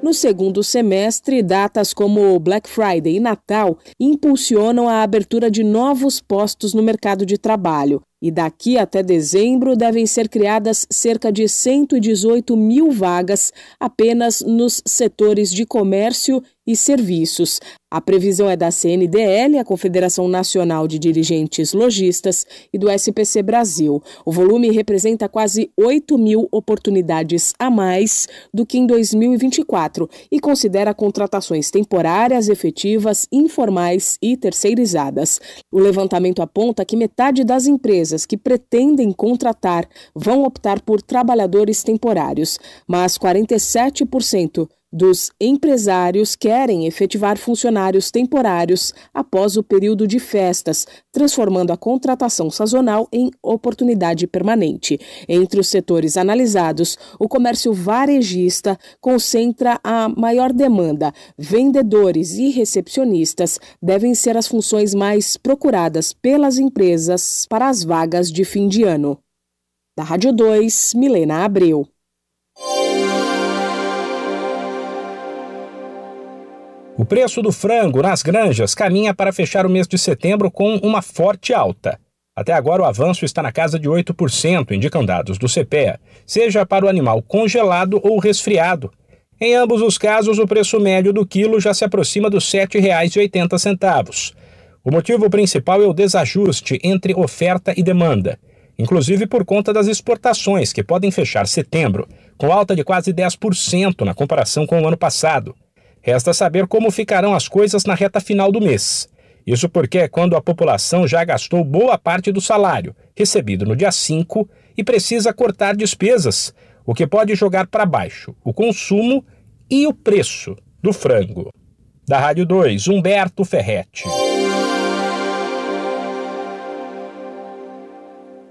No segundo semestre, datas como Black Friday e Natal impulsionam a abertura de novos postos no mercado de trabalho. E daqui até dezembro devem ser criadas cerca de 118 mil vagas apenas nos setores de comércio e serviços. A previsão é da CNDL, a Confederação Nacional de Dirigentes Lojistas, e do SPC Brasil. O volume representa quase 8 mil oportunidades a mais do que em 2024 e considera contratações temporárias, efetivas, informais e terceirizadas. O levantamento aponta que metade das empresas que pretendem contratar vão optar por trabalhadores temporários, mas 47% dos empresários querem efetivar funcionários temporários após o período de festas, transformando a contratação sazonal em oportunidade permanente. Entre os setores analisados, o comércio varejista concentra a maior demanda. Vendedores e recepcionistas devem ser as funções mais procuradas pelas empresas para as vagas de fim de ano. Da Rádio 2, Milena Abreu. O preço do frango nas granjas caminha para fechar o mês de setembro com uma forte alta. Até agora o avanço está na casa de 8%, indicam dados do CPEA, seja para o animal congelado ou resfriado. Em ambos os casos, o preço médio do quilo já se aproxima dos R$ 7,80. O motivo principal é o desajuste entre oferta e demanda, inclusive por conta das exportações, que podem fechar setembro com alta de quase 10% na comparação com o ano passado. Resta saber como ficarão as coisas na reta final do mês. Isso porque é quando a população já gastou boa parte do salário, recebido no dia 5, e precisa cortar despesas, o que pode jogar para baixo o consumo e o preço do frango. Da Rádio 2, Humberto Ferretti.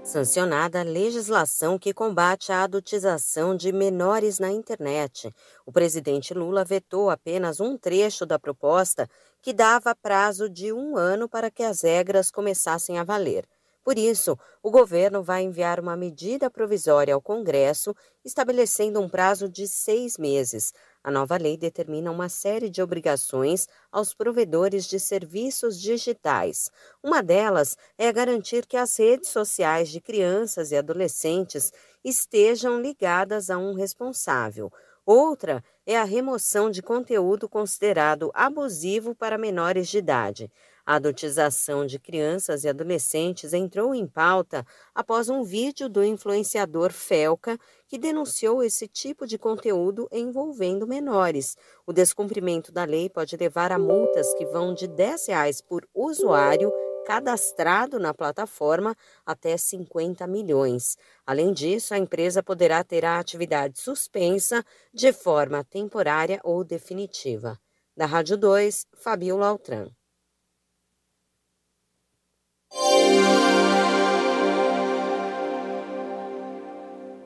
Sancionada a legislação que combate a adultização de menores na internet. O presidente Lula vetou apenas um trecho da proposta que dava prazo de 1 ano para que as regras começassem a valer. Por isso, o governo vai enviar uma medida provisória ao Congresso, estabelecendo um prazo de 6 meses. A nova lei determina uma série de obrigações aos provedores de serviços digitais. Uma delas é garantir que as redes sociais de crianças e adolescentes estejam ligadas a um responsável. Outra é a remoção de conteúdo considerado abusivo para menores de idade. A adultização de crianças e adolescentes entrou em pauta após um vídeo do influenciador Felca, que denunciou esse tipo de conteúdo envolvendo menores. O descumprimento da lei pode levar a multas que vão de R$ 10 por usuário cadastrado na plataforma até 50 milhões. Além disso, a empresa poderá ter a atividade suspensa de forma temporária ou definitiva. Da Rádio 2, Fabiola Altran.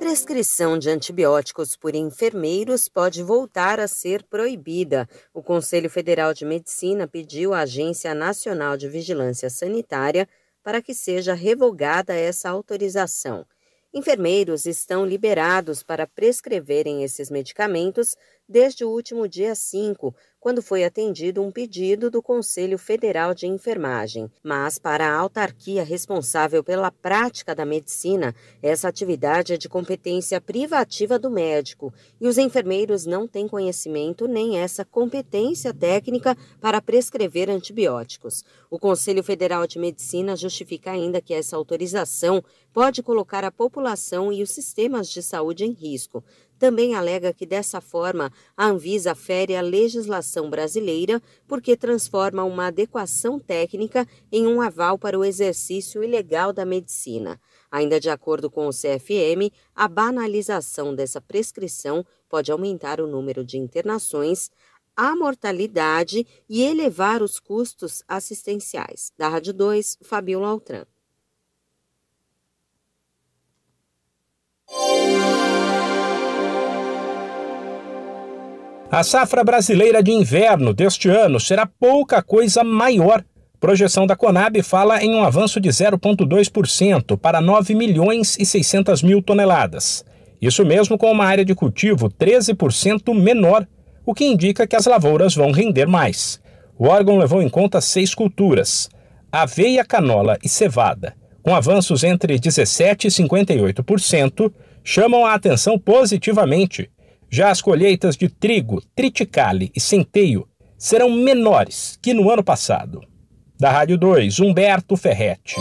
prescrição de antibióticos por enfermeiros pode voltar a ser proibida. O Conselho Federal de Medicina pediu à Agência Nacional de Vigilância Sanitária para que seja revogada essa autorização. Enfermeiros estão liberados para prescreverem esses medicamentos desde o último dia 5, quando foi atendido um pedido do Conselho Federal de Enfermagem. Mas, para a autarquia responsável pela prática da medicina, essa atividade é de competência privativa do médico e os enfermeiros não têm conhecimento nem essa competência técnica para prescrever antibióticos. O Conselho Federal de Medicina justifica ainda que essa autorização pode colocar a população e os sistemas de saúde em risco. Também alega que, dessa forma, a Anvisa fere a legislação brasileira porque transforma uma adequação técnica em um aval para o exercício ilegal da medicina. Ainda de acordo com o CFM, a banalização dessa prescrição pode aumentar o número de internações, a mortalidade e elevar os custos assistenciais. Da Rádio 2, Fabiola Altran. A safra brasileira de inverno deste ano será pouca coisa maior. Projeção da Conab fala em um avanço de 0,2% para 9 milhões e 600 mil toneladas. Isso mesmo com uma área de cultivo 13% menor, o que indica que as lavouras vão render mais. O órgão levou em conta 6 culturas: aveia, canola e cevada, com avanços entre 17% e 58%, chamam a atenção positivamente. Já as colheitas de trigo, triticale e centeio serão menores que no ano passado. Da Rádio 2, Humberto Ferretti.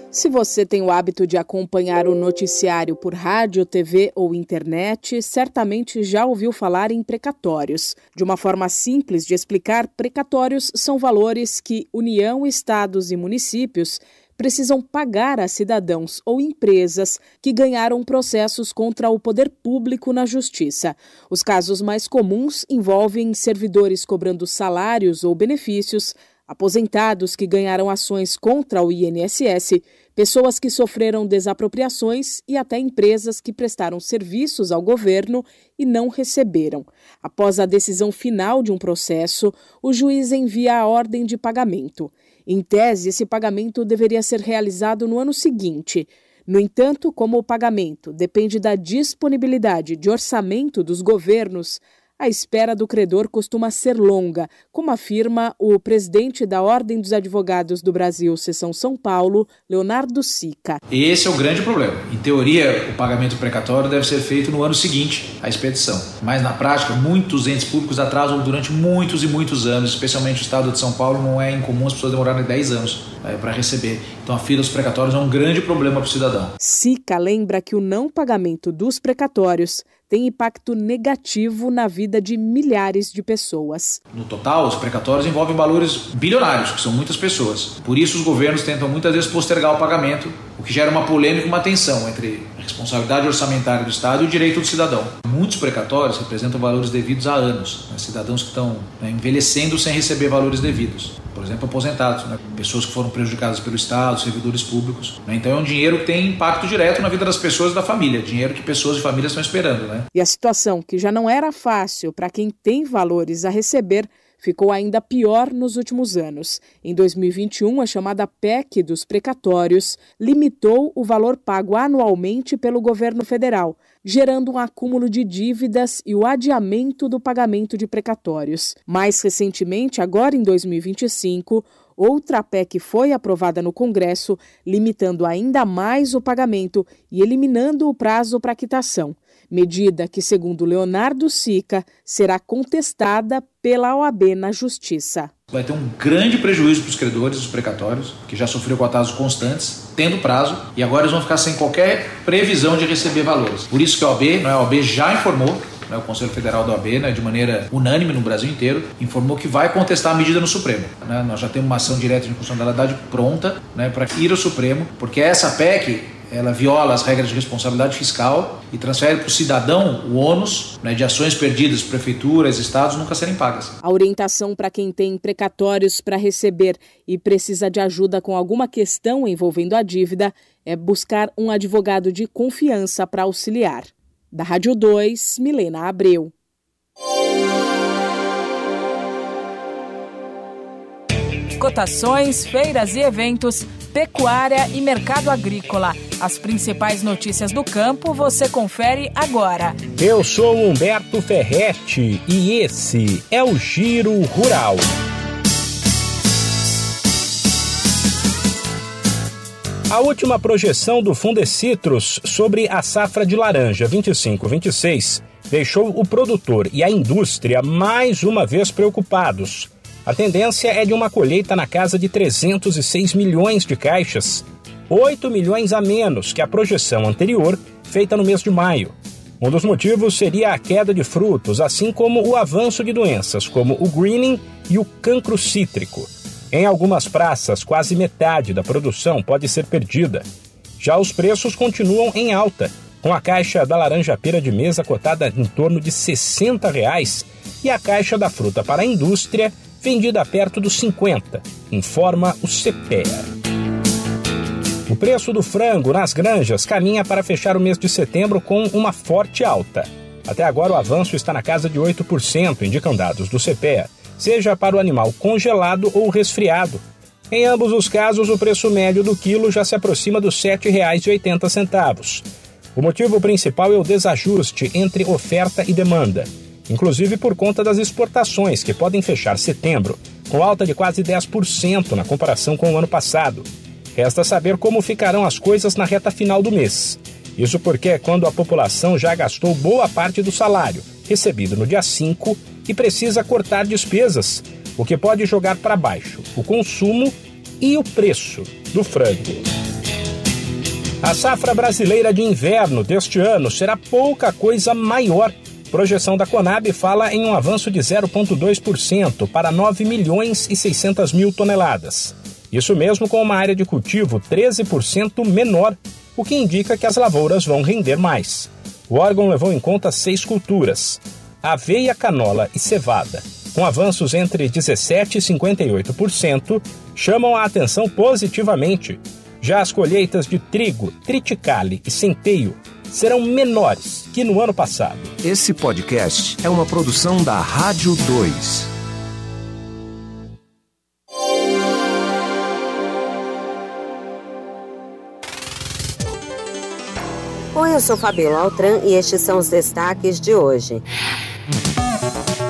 Se você tem o hábito de acompanhar o noticiário por rádio, TV ou internet, certamente já ouviu falar em precatórios. De uma forma simples de explicar, precatórios são valores que União, estados e municípios precisam pagar a cidadãos ou empresas que ganharam processos contra o poder público na justiça. Os casos mais comuns envolvem servidores cobrando salários ou benefícios, aposentados que ganharam ações contra o INSS, pessoas que sofreram desapropriações e até empresas que prestaram serviços ao governo e não receberam. Após a decisão final de um processo, o juiz envia a ordem de pagamento. Em tese, esse pagamento deveria ser realizado no ano seguinte. No entanto, como o pagamento depende da disponibilidade de orçamento dos governos, a espera do credor costuma ser longa, como afirma o presidente da Ordem dos Advogados do Brasil, Seção São Paulo, Leonardo Sica. Esse é o grande problema. Em teoria, o pagamento precatório deve ser feito no ano seguinte à expedição. Mas, na prática, muitos entes públicos atrasam durante muitos e muitos anos, especialmente o estado de São Paulo. Não é incomum as pessoas demorarem 10 anos para receber. Então, a fila dos precatórios é um grande problema para o cidadão. Sica lembra que o não pagamento dos precatórios tem impacto negativo na vida de milhares de pessoas. No total, os precatórios envolvem valores bilionários, que são muitas pessoas. Por isso, os governos tentam muitas vezes postergar o pagamento, o que gera uma polêmica e uma tensão entre a responsabilidade orçamentária do Estado e o direito do cidadão. Muitos precatórios representam valores devidos há anos, cidadãos que estão envelhecendo sem receber valores devidos. Por exemplo, aposentados, pessoas que foram prejudicadas pelo Estado, servidores públicos. Então é um dinheiro que tem impacto direto na vida das pessoas e da família, dinheiro que pessoas e famílias estão esperando. E a situação, que já não era fácil para quem tem valores a receber, ficou ainda pior nos últimos anos. Em 2021, a chamada PEC dos precatórios limitou o valor pago anualmente pelo governo federal, gerando um acúmulo de dívidas e o adiamento do pagamento de precatórios. Mais recentemente, agora em 2025, outra PEC foi aprovada no Congresso, limitando ainda mais o pagamento e eliminando o prazo para quitação. Medida que, segundo Leonardo Sica, será contestada pela OAB na Justiça. Vai ter um grande prejuízo para os credores dos precatórios, que já sofreu com atrasos constantes, tendo prazo, e agora eles vão ficar sem qualquer previsão de receber valores. Por isso que a OAB já informou, o Conselho Federal da OAB, de maneira unânime no Brasil inteiro, informou que vai contestar a medida no Supremo. Nós já temos uma ação direta de inconstitucionalidade pronta para ir ao Supremo, porque essa PEC ela viola as regras de responsabilidade fiscal e transfere para o cidadão o ônus, né, de ações perdidas por prefeituras, estados nunca serem pagas. A orientação para quem tem precatórios para receber e precisa de ajuda com alguma questão envolvendo a dívida é buscar um advogado de confiança para auxiliar. Da Rádio 2, Milena Abreu. Cotações, feiras e eventos, pecuária e mercado agrícola. As principais notícias do campo você confere agora. Eu sou Humberto Ferretti e esse é o Giro Rural. A última projeção do Fundecitrus sobre a safra de laranja 25-26 deixou o produtor e a indústria mais uma vez preocupados. A tendência é de uma colheita na casa de 306 milhões de caixas, 8 milhões a menos que a projeção anterior, feita no mês de maio. Um dos motivos seria a queda de frutos, assim como o avanço de doenças, como o greening e o cancro cítrico. Em algumas praças, quase metade da produção pode ser perdida. Já os preços continuam em alta, com a caixa da laranja pera de mesa cotada em torno de R$ 60 e a caixa da fruta para a indústria vendida perto dos 50, informa o CPEA. O preço do frango nas granjas caminha para fechar o mês de setembro com uma forte alta. Até agora o avanço está na casa de 8%, indicam dados do CPEA, seja para o animal congelado ou resfriado. Em ambos os casos, o preço médio do quilo já se aproxima dos R$ 7,80. O motivo principal é o desajuste entre oferta e demanda, inclusive por conta das exportações, que podem fechar setembro com alta de quase 10% na comparação com o ano passado. Resta saber como ficarão as coisas na reta final do mês. Isso porque é quando a população já gastou boa parte do salário, recebido no dia 5, e precisa cortar despesas, o que pode jogar para baixo o consumo e o preço do frango. A safra brasileira de inverno deste ano será pouca coisa maior. Projeção da Conab fala em um avanço de 0,2% para 9 milhões e 600 mil toneladas. Isso mesmo com uma área de cultivo 13% menor, o que indica que as lavouras vão render mais. O órgão levou em conta 6 culturas: aveia, canola e cevada, com avanços entre 17% e 58%, chamam a atenção positivamente. Já as colheitas de trigo, triticale e centeio serão menores que no ano passado. Esse podcast é uma produção da Rádio 2. Oi, eu sou Fabiola Altran e estes são os destaques de hoje.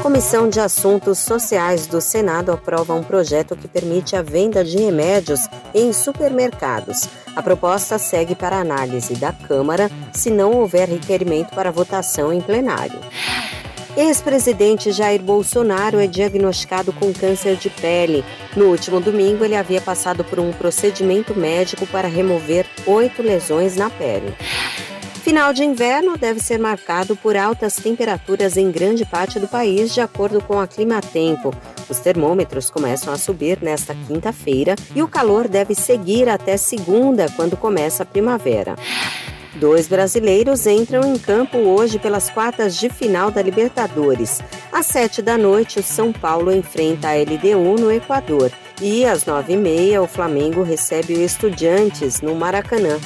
Comissão de Assuntos Sociais do Senado aprova um projeto que permite a venda de remédios em supermercados. A proposta segue para análise da Câmara se não houver requerimento para votação em plenário. Ex-presidente Jair Bolsonaro é diagnosticado com câncer de pele. No último domingo, ele havia passado por um procedimento médico para remover 8 lesões na pele. Final de inverno deve ser marcado por altas temperaturas em grande parte do país, de acordo com a Climatempo. Os termômetros começam a subir nesta quinta-feira e o calor deve seguir até segunda, quando começa a primavera. 2 brasileiros entram em campo hoje pelas quartas de final da Libertadores. Às 7h, o São Paulo enfrenta a LDU no Equador. E às 9h30, o Flamengo recebe o Estudiantes no Maracanã.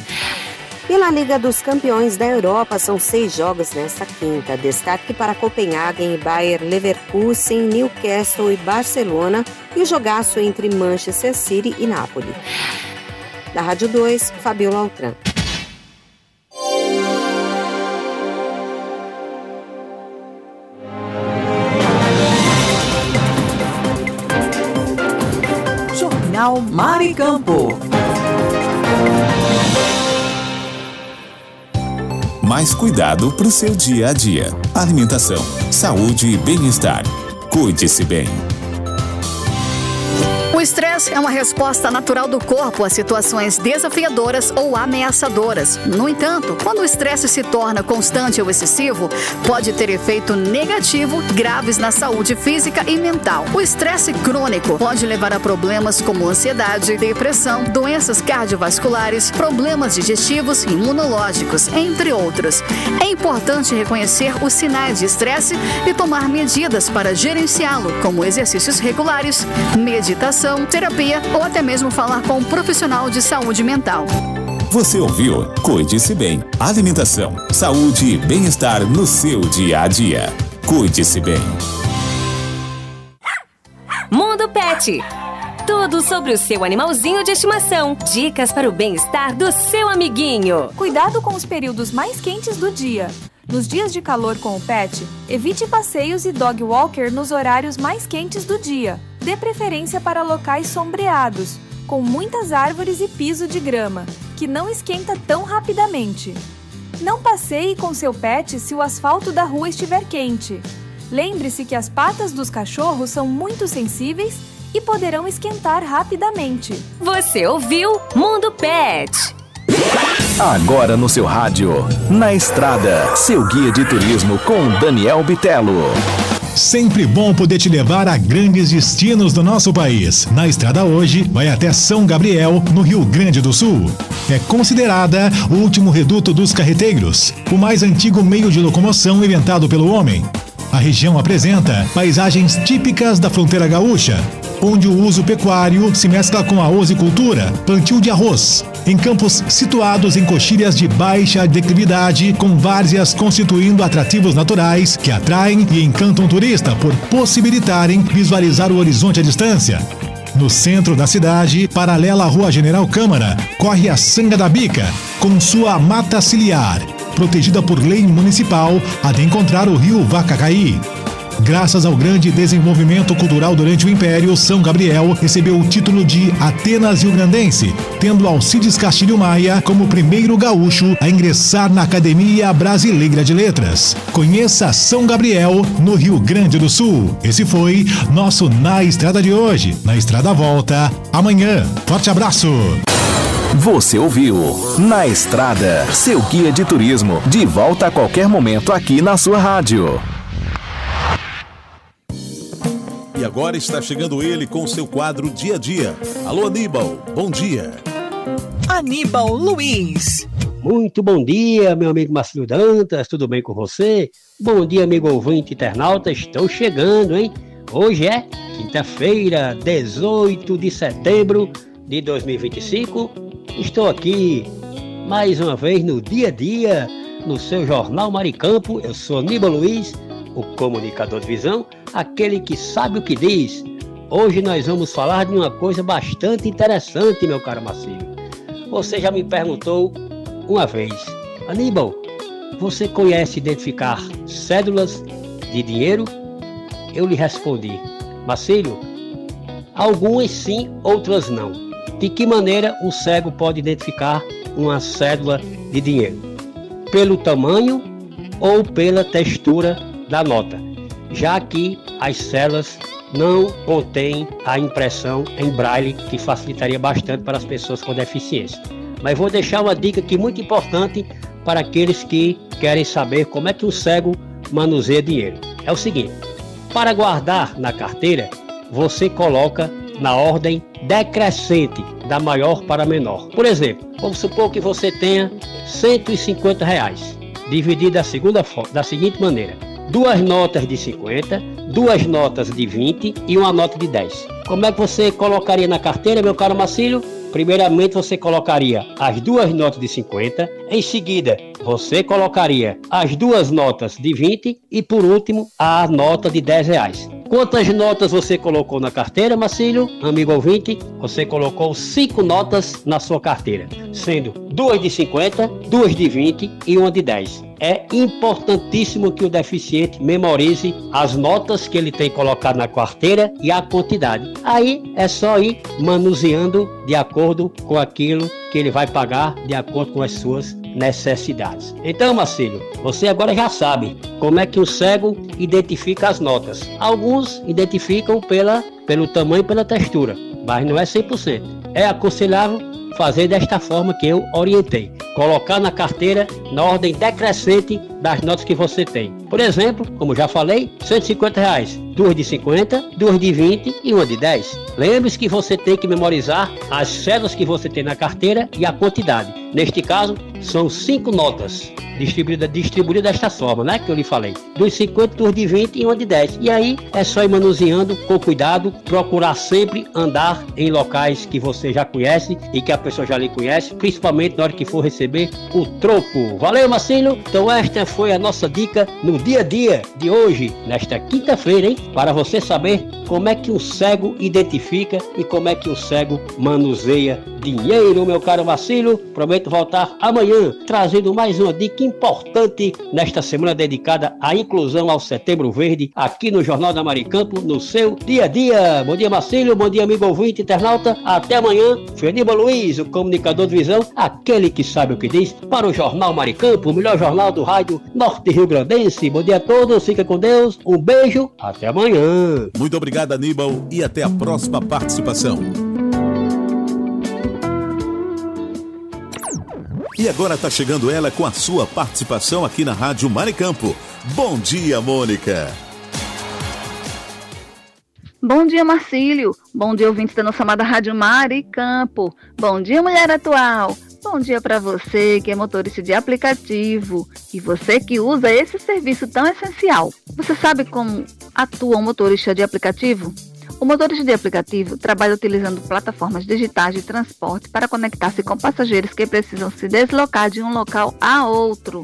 Pela Liga dos Campeões da Europa, são 6 jogos nesta quinta. Destaque para Copenhagen e Bayer Leverkusen, Newcastle e Barcelona e o jogaço entre Manchester City e Napoli. Da Rádio 2, Fabiola Altran. Jornal Maricampo. Mais cuidado para o seu dia a dia. Alimentação, saúde e bem-estar. Cuide-se bem. O estresse é uma resposta natural do corpo a situações desafiadoras ou ameaçadoras. No entanto, quando o estresse se torna constante ou excessivo, pode ter efeito negativo graves na saúde física e mental. O estresse crônico pode levar a problemas como ansiedade, depressão, doenças cardiovasculares, problemas digestivos e imunológicos, entre outros. É importante reconhecer os sinais de estresse e tomar medidas para gerenciá-lo, como exercícios regulares, meditação, terapia ou até mesmo falar com um profissional de saúde mental. Você ouviu? Cuide-se bem. Alimentação, saúde e bem-estar no seu dia a dia. Cuide-se bem. Mundo Pet. Tudo sobre o seu animalzinho de estimação. Dicas para o bem-estar do seu amiguinho. Cuidado com os períodos mais quentes do dia. Nos dias de calor com o pet, evite passeios e dog walker nos horários mais quentes do dia. Dê preferência para locais sombreados, com muitas árvores e piso de grama, que não esquenta tão rapidamente. Não passeie com seu pet se o asfalto da rua estiver quente. Lembre-se que as patas dos cachorros são muito sensíveis e poderão esquentar rapidamente. Você ouviu Mundo Pet. Agora no seu rádio, Na Estrada, seu guia de turismo com Daniel Bitelo. Sempre bom poder te levar a grandes destinos do nosso país. Na Estrada hoje, vai até São Gabriel, no Rio Grande do Sul. É considerada o último reduto dos carreteiros, o mais antigo meio de locomoção inventado pelo homem. A região apresenta paisagens típicas da fronteira gaúcha, onde o uso pecuário se mescla com a osicultura, plantio de arroz, em campos situados em coxilhas de baixa declividade, com várzeas constituindo atrativos naturais que atraem e encantam o turista por possibilitarem visualizar o horizonte à distância. No centro da cidade, paralela à Rua General Câmara, corre a Sanga da Bica, com sua mata ciliar, protegida por lei municipal, a de encontrar o rio Vacacaí. Graças ao grande desenvolvimento cultural durante o Império, São Gabriel recebeu o título de Atenas Rio-Grandense, tendo Alcides Castilho Maia como o primeiro gaúcho a ingressar na Academia Brasileira de Letras. Conheça São Gabriel, no Rio Grande do Sul. Esse foi nosso Na Estrada de hoje. Na Estrada volta amanhã. Forte abraço! Você ouviu Na Estrada, seu guia de turismo, de volta a qualquer momento aqui na sua rádio. E agora está chegando ele com seu quadro Dia a Dia. Alô, Aníbal, bom dia. Aníbal Luiz. Muito bom dia, meu amigo Marcelo Dantas, tudo bem com você? Bom dia, amigo ouvinte internauta, estou chegando, hein? Hoje é quinta-feira, 18 de setembro de 2025. Estou aqui mais uma vez no Dia a Dia, no seu Jornal Maricampo. Eu sou Aníbal Luiz, o comunicador de visão, aquele que sabe o que diz. Hoje nós vamos falar de uma coisa bastante interessante, meu caro Marcinho. Você já me perguntou uma vez: Aníbal, você conhece identificar cédulas de dinheiro? Eu lhe respondi: Marcílio, algumas sim, outras não. De que maneira o cego pode identificar uma cédula de dinheiro? Pelo tamanho ou pela textura da nota, já que as cédulas não contêm a impressão em braille, que facilitaria bastante para as pessoas com deficiência. Mas vou deixar uma dica aqui muito importante para aqueles que querem saber como é que o cego manuseia dinheiro. É o seguinte: para guardar na carteira, você coloca na ordem decrescente, da maior para menor. Por exemplo, vamos supor que você tenha R$150, dividido da seguinte maneira: 2 notas de 50, 2 notas de 20 e uma nota de 10. Como é que você colocaria na carteira, meu caro Marcílio? Primeiramente, você colocaria as 2 notas de 50, em seguida, você colocaria as 2 notas de 20 e, por último, a nota de R$10. Quantas notas você colocou na carteira, Marcílio? Amigo ouvinte, você colocou 5 notas na sua carteira, sendo 2 de 50, 2 de 20 e uma de 10. É importantíssimo que o deficiente memorize as notas que ele tem colocado na carteira e a quantidade. Aí é só ir manuseando de acordo com aquilo que ele vai pagar, de acordo com as suas necessidades. Então, Marcílio, você agora já sabe como é que o cego identifica as notas. Alguns identificam pelo tamanho e pela textura. mas não é 100%. É aconselhável fazer desta forma que eu orientei. Colocar na carteira na ordem decrescente das notas que você tem. Por exemplo, como já falei, R$150. 2 de 50, 2 de 20 e 1 de 10. Lembre-se que você tem que memorizar as cédulas que você tem na carteira e a quantidade. Neste caso, são 5 notas distribuídas desta forma, né? Que eu lhe falei. 2 de 50, 2 de 20 e 1 de 10. E aí é só ir manuseando com cuidado, procurar sempre andar em locais que você já conhece e que a pessoa já lhe conhece, principalmente na hora que for receber o troco. Valeu, Marcílio? Então esta foi a nossa dica no dia a dia de hoje, nesta quinta-feira, hein? Para você saber como é que um cego identifica e como é que um cego manuseia dinheiro, meu caro Marcílio. Prometo voltar amanhã, trazendo mais uma dica importante nesta semana dedicada à inclusão ao Setembro Verde, aqui no Jornal da Maricampo, no seu dia a dia. Bom dia, Marcílio. Bom dia, amigo ouvinte, internauta. Até amanhã. Felipe Luiz, o comunicador de visão, aquele que sabe o que diz, para o Jornal Maricampo, o melhor jornal do rádio Norte Rio Grandense. Bom dia a todos, fica com Deus. Um beijo, até amanhã. Muito obrigado, Aníbal, e até a próxima participação. E agora está chegando ela com a sua participação aqui na Rádio Maricampo. Bom dia, Mônica. Bom dia, Marcílio. Bom dia, ouvintes da nossa amada Rádio Maricampo. Bom dia, mulher atual. Bom dia para você que é motorista de aplicativo e você que usa esse serviço tão essencial. Você sabe como atua um motorista de aplicativo? O motorista de aplicativo trabalha utilizando plataformas digitais de transporte para conectar-se com passageiros que precisam se deslocar de um local a outro.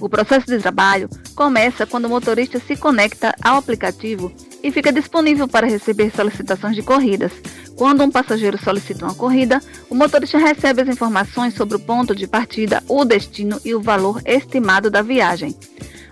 O processo de trabalho começa quando o motorista se conecta ao aplicativo e fica disponível para receber solicitações de corridas. Quando um passageiro solicita uma corrida, o motorista recebe as informações sobre o ponto de partida, o destino e o valor estimado da viagem.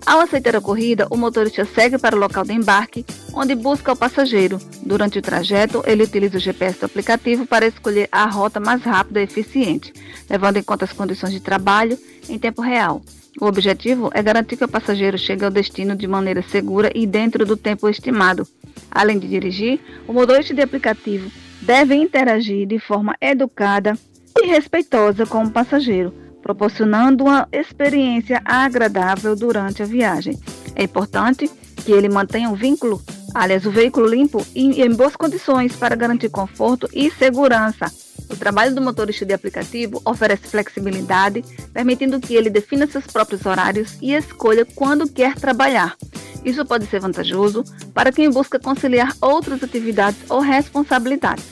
Ao aceitar a corrida, o motorista segue para o local de embarque, onde busca o passageiro. Durante o trajeto, ele utiliza o GPS do aplicativo para escolher a rota mais rápida e eficiente, levando em conta as condições de trabalho em tempo real. O objetivo é garantir que o passageiro chegue ao destino de maneira segura e dentro do tempo estimado. Além de dirigir, o motorista de aplicativo deve interagir de forma educada e respeitosa com o passageiro, proporcionando uma experiência agradável durante a viagem. É importante que ele mantenha o veículo limpo e em boas condições para garantir conforto e segurança. O trabalho do motorista de aplicativo oferece flexibilidade, permitindo que ele defina seus próprios horários e escolha quando quer trabalhar. Isso pode ser vantajoso para quem busca conciliar outras atividades ou responsabilidades.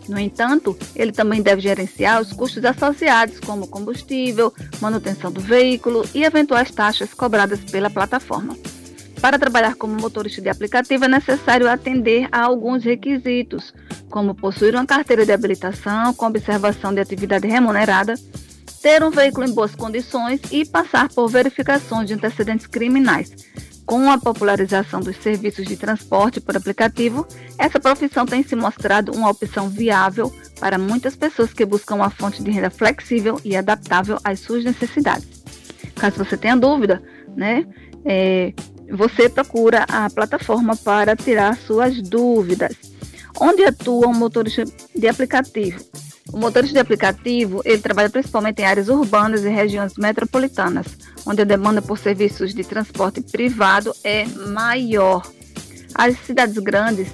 No entanto, ele também deve gerenciar os custos associados, como combustível, manutenção do veículo e eventuais taxas cobradas pela plataforma. Para trabalhar como motorista de aplicativo é necessário atender a alguns requisitos, como possuir uma carteira de habilitação com observação de atividade remunerada, ter um veículo em boas condições e passar por verificações de antecedentes criminais. Com a popularização dos serviços de transporte por aplicativo, essa profissão tem se mostrado uma opção viável para muitas pessoas que buscam uma fonte de renda flexível e adaptável às suas necessidades. Caso você tenha dúvida, você procura a plataforma para tirar suas dúvidas. Onde atua um motorista de aplicativo? O motorista de aplicativo, ele trabalha principalmente em áreas urbanas e regiões metropolitanas, onde a demanda por serviços de transporte privado é maior. As cidades grandes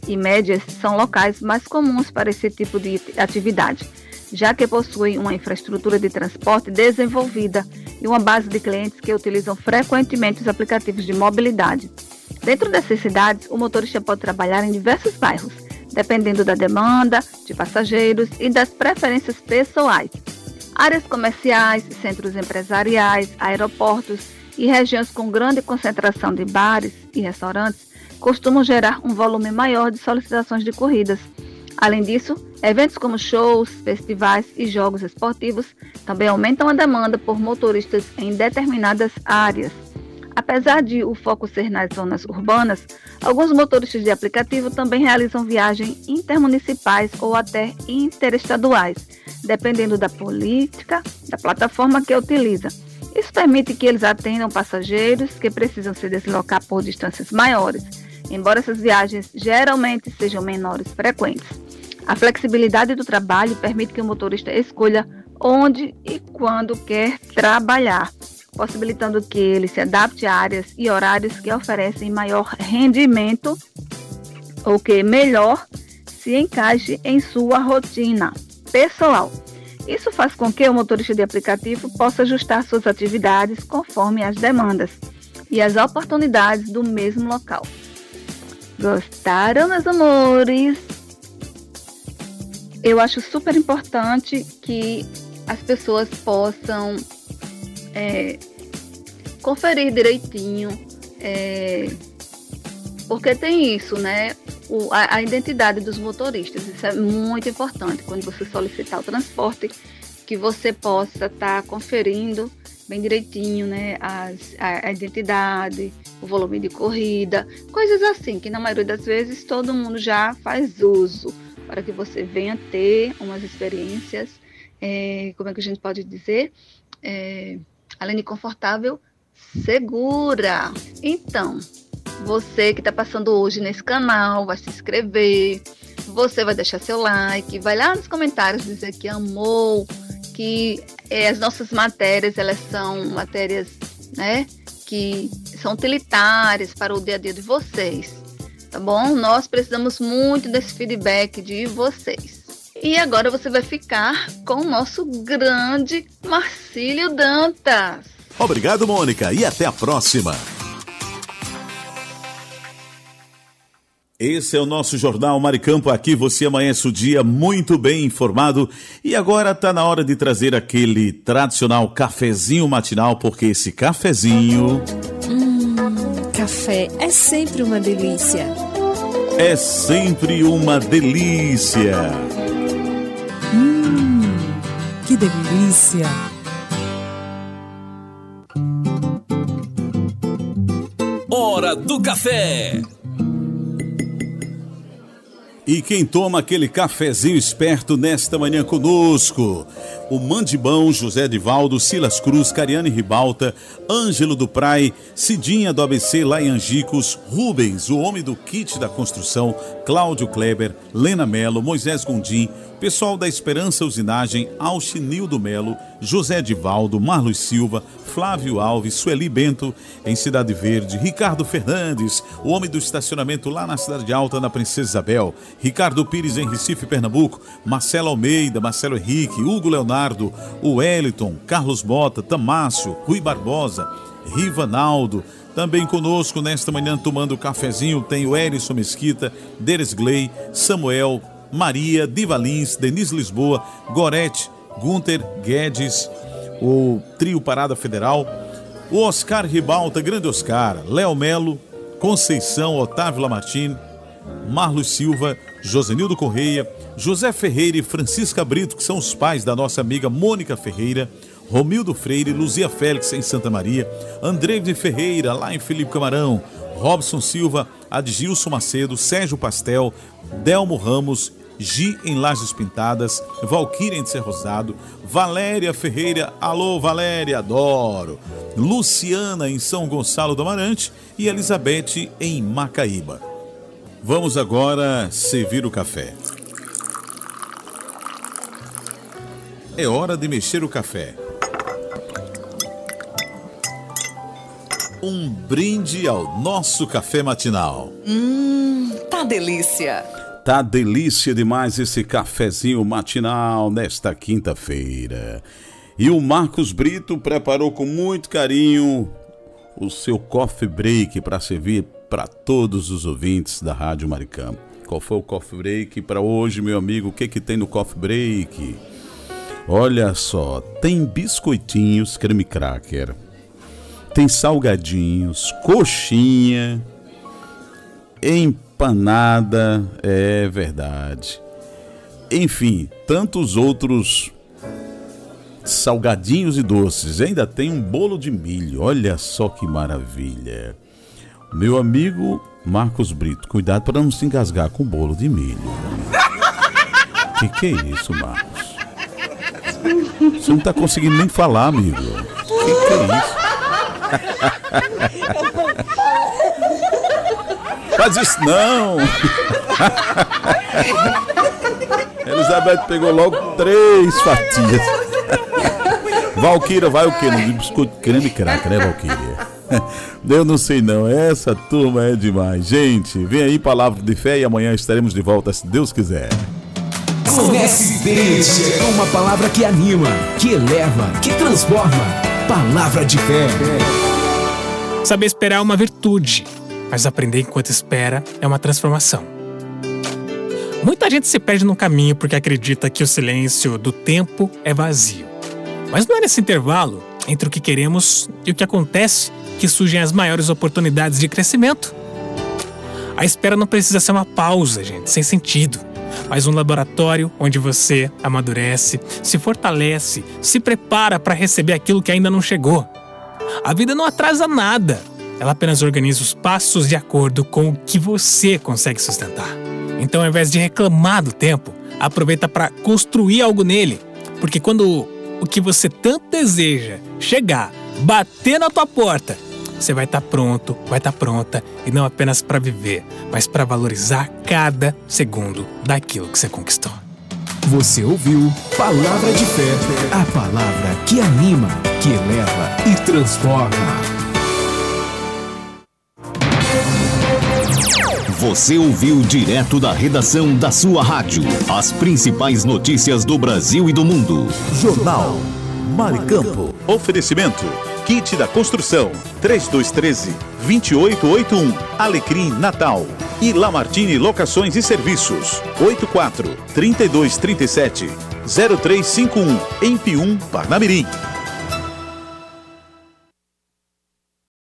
e médias são locais mais comuns para esse tipo de atividade, já que possuem uma infraestrutura de transporte desenvolvida e uma base de clientes que utilizam frequentemente os aplicativos de mobilidade. Dentro dessas cidades, o motorista pode trabalhar em diversos bairros, dependendo da demanda de passageiros e das preferências pessoais. Áreas comerciais, centros empresariais, aeroportos e regiões com grande concentração de bares e restaurantes costumam gerar um volume maior de solicitações de corridas. Além disso, eventos como shows, festivais e jogos esportivos também aumentam a demanda por motoristas em determinadas áreas. Apesar de o foco ser nas zonas urbanas, alguns motoristas de aplicativo também realizam viagens intermunicipais ou até interestaduais, dependendo da política da plataforma que utiliza. Isso permite que eles atendam passageiros que precisam se deslocar por distâncias maiores, embora essas viagens geralmente sejam menores frequentes. A flexibilidade do trabalho permite que o motorista escolha onde e quando quer trabalhar, possibilitando que ele se adapte a áreas e horários que oferecem maior rendimento ou que melhor se encaixe em sua rotina pessoal. Isso faz com que o motorista de aplicativo possa ajustar suas atividades conforme as demandas e as oportunidades do mesmo local. Gostaram, meus amores? Eu acho super importante que as pessoas possam conferir direitinho, porque tem isso, né? A identidade dos motoristas, isso é muito importante quando você solicitar o transporte, que você possa estar conferindo bem direitinho, né, a identidade, o volume de corrida, coisas assim, que na maioria das vezes todo mundo já faz uso, para que você venha ter umas experiências, como é que a gente pode dizer, além de confortável, segura. Então, você que está passando hoje nesse canal, vai se inscrever, você vai deixar seu like, vai lá nos comentários dizer que amou, que as nossas matérias, elas são matérias, né, que são utilitárias para o dia a dia de vocês, tá bom? Nós precisamos muito desse feedback de vocês. E agora você vai ficar com o nosso grande Marcílio Dantas. Obrigado, Mônica, e até a próxima. Esse é o nosso Jornal Maricampo. Aqui você amanhece o dia muito bem informado. E agora está na hora de trazer aquele tradicional cafezinho matinal, porque esse cafezinho... Café é sempre uma delícia. É sempre uma delícia. Que delícia. Hora do café. E quem toma aquele cafezinho esperto nesta manhã conosco? O Mandibão, José Divaldo, Silas Cruz, Cariane Ribalta, Ângelo do Prai, Cidinha do ABC lá em Angicos, Rubens, o homem do kit da construção, Cláudio Kleber, Lena Melo, Moisés Gondim, pessoal da Esperança Usinagem, Alchinildo Melo, José Divaldo, Marlos Silva, Flávio Alves, Sueli Bento, em Cidade Verde, Ricardo Fernandes, o homem do estacionamento lá na Cidade Alta, na Princesa Isabel, Ricardo Pires em Recife, Pernambuco, Marcelo Almeida, Marcelo Henrique, Hugo Leonardo, o Wellington, Carlos Mota, Tamácio, Rui Barbosa, Rivanaldo. Também conosco nesta manhã tomando cafezinho tem o Erison Mesquita, Deres Gley, Samuel, Maria, Divalins, Denise Lisboa, Gorete, Gunter Guedes, o Trio Parada Federal, o Oscar Ribalta, Grande Oscar, Léo Melo, Conceição, Otávio Lamartine, Marlos Silva, Josenildo Correia, José Ferreira e Francisca Brito, que são os pais da nossa amiga Mônica Ferreira, Romildo Freire, Luzia Félix em Santa Maria, André Ferreira lá em Felipe Camarão, Robson Silva, Adgilson Macedo, Sérgio Pastel, Delmo Ramos, Gi em Lajes Pintadas, Valquíria em Ser Rosado, Valéria Ferreira, alô Valéria, adoro, Luciana em São Gonçalo do Amarante e Elizabeth em Macaíba. Vamos agora servir o café. É hora de mexer o café. Um brinde ao nosso café matinal. Tá delícia. Tá delícia demais esse cafezinho matinal nesta quinta-feira. E o Marcos Brito preparou com muito carinho o seu coffee break para servir para todos os ouvintes da Rádio Maricampo. Qual foi o coffee break para hoje, meu amigo? O que tem no coffee break? Olha só, tem biscoitinhos creme cracker, tem salgadinhos, coxinha, empanada, é verdade. Enfim, tantos outros salgadinhos e doces. Ainda tem um bolo de milho, olha só que maravilha. Meu amigo Marcos Brito, cuidado para não se engasgar com o bolo de milho. Que é isso, Marcos? Você não tá conseguindo nem falar, amigo. Que é isso? Faz isso não! Elizabeth pegou logo 3 fatias. Valquíria vai o quê? No biscoito creme crack, né, Valquíria? Eu não sei não, essa turma é demais. Gente, vem aí Palavra de Fé e amanhã estaremos de volta, se Deus quiser. Comece desde é uma palavra que anima, que eleva, que transforma. Palavra de Fé. Saber esperar é uma virtude, mas aprender enquanto espera é uma transformação. Muita gente se perde no caminho porque acredita que o silêncio do tempo é vazio. Mas não é nesse intervalo entre o que queremos e o que acontece que surgem as maiores oportunidades de crescimento. A espera não precisa ser uma pausa, gente, sem sentido, mas um laboratório onde você amadurece, se fortalece, se prepara para receber aquilo que ainda não chegou. A vida não atrasa nada, ela apenas organiza os passos de acordo com o que você consegue sustentar. Então, ao invés de reclamar do tempo, aproveita para construir algo nele, porque quando o que você tanto deseja chegar, bater na tua porta, você vai estar pronto, vai estar pronta, e não apenas para viver, mas para valorizar cada segundo daquilo que você conquistou. Você ouviu Palavra de Fé, a palavra que anima, que eleva e transforma. Você ouviu direto da redação da sua rádio as principais notícias do Brasil e do mundo. Jornal Maricampo. Oferecimento: Kit da Construção 3213-2881. Alecrim Natal. E Lamartine Locações e Serviços 84-3237-0351 em Pium, Parnamirim.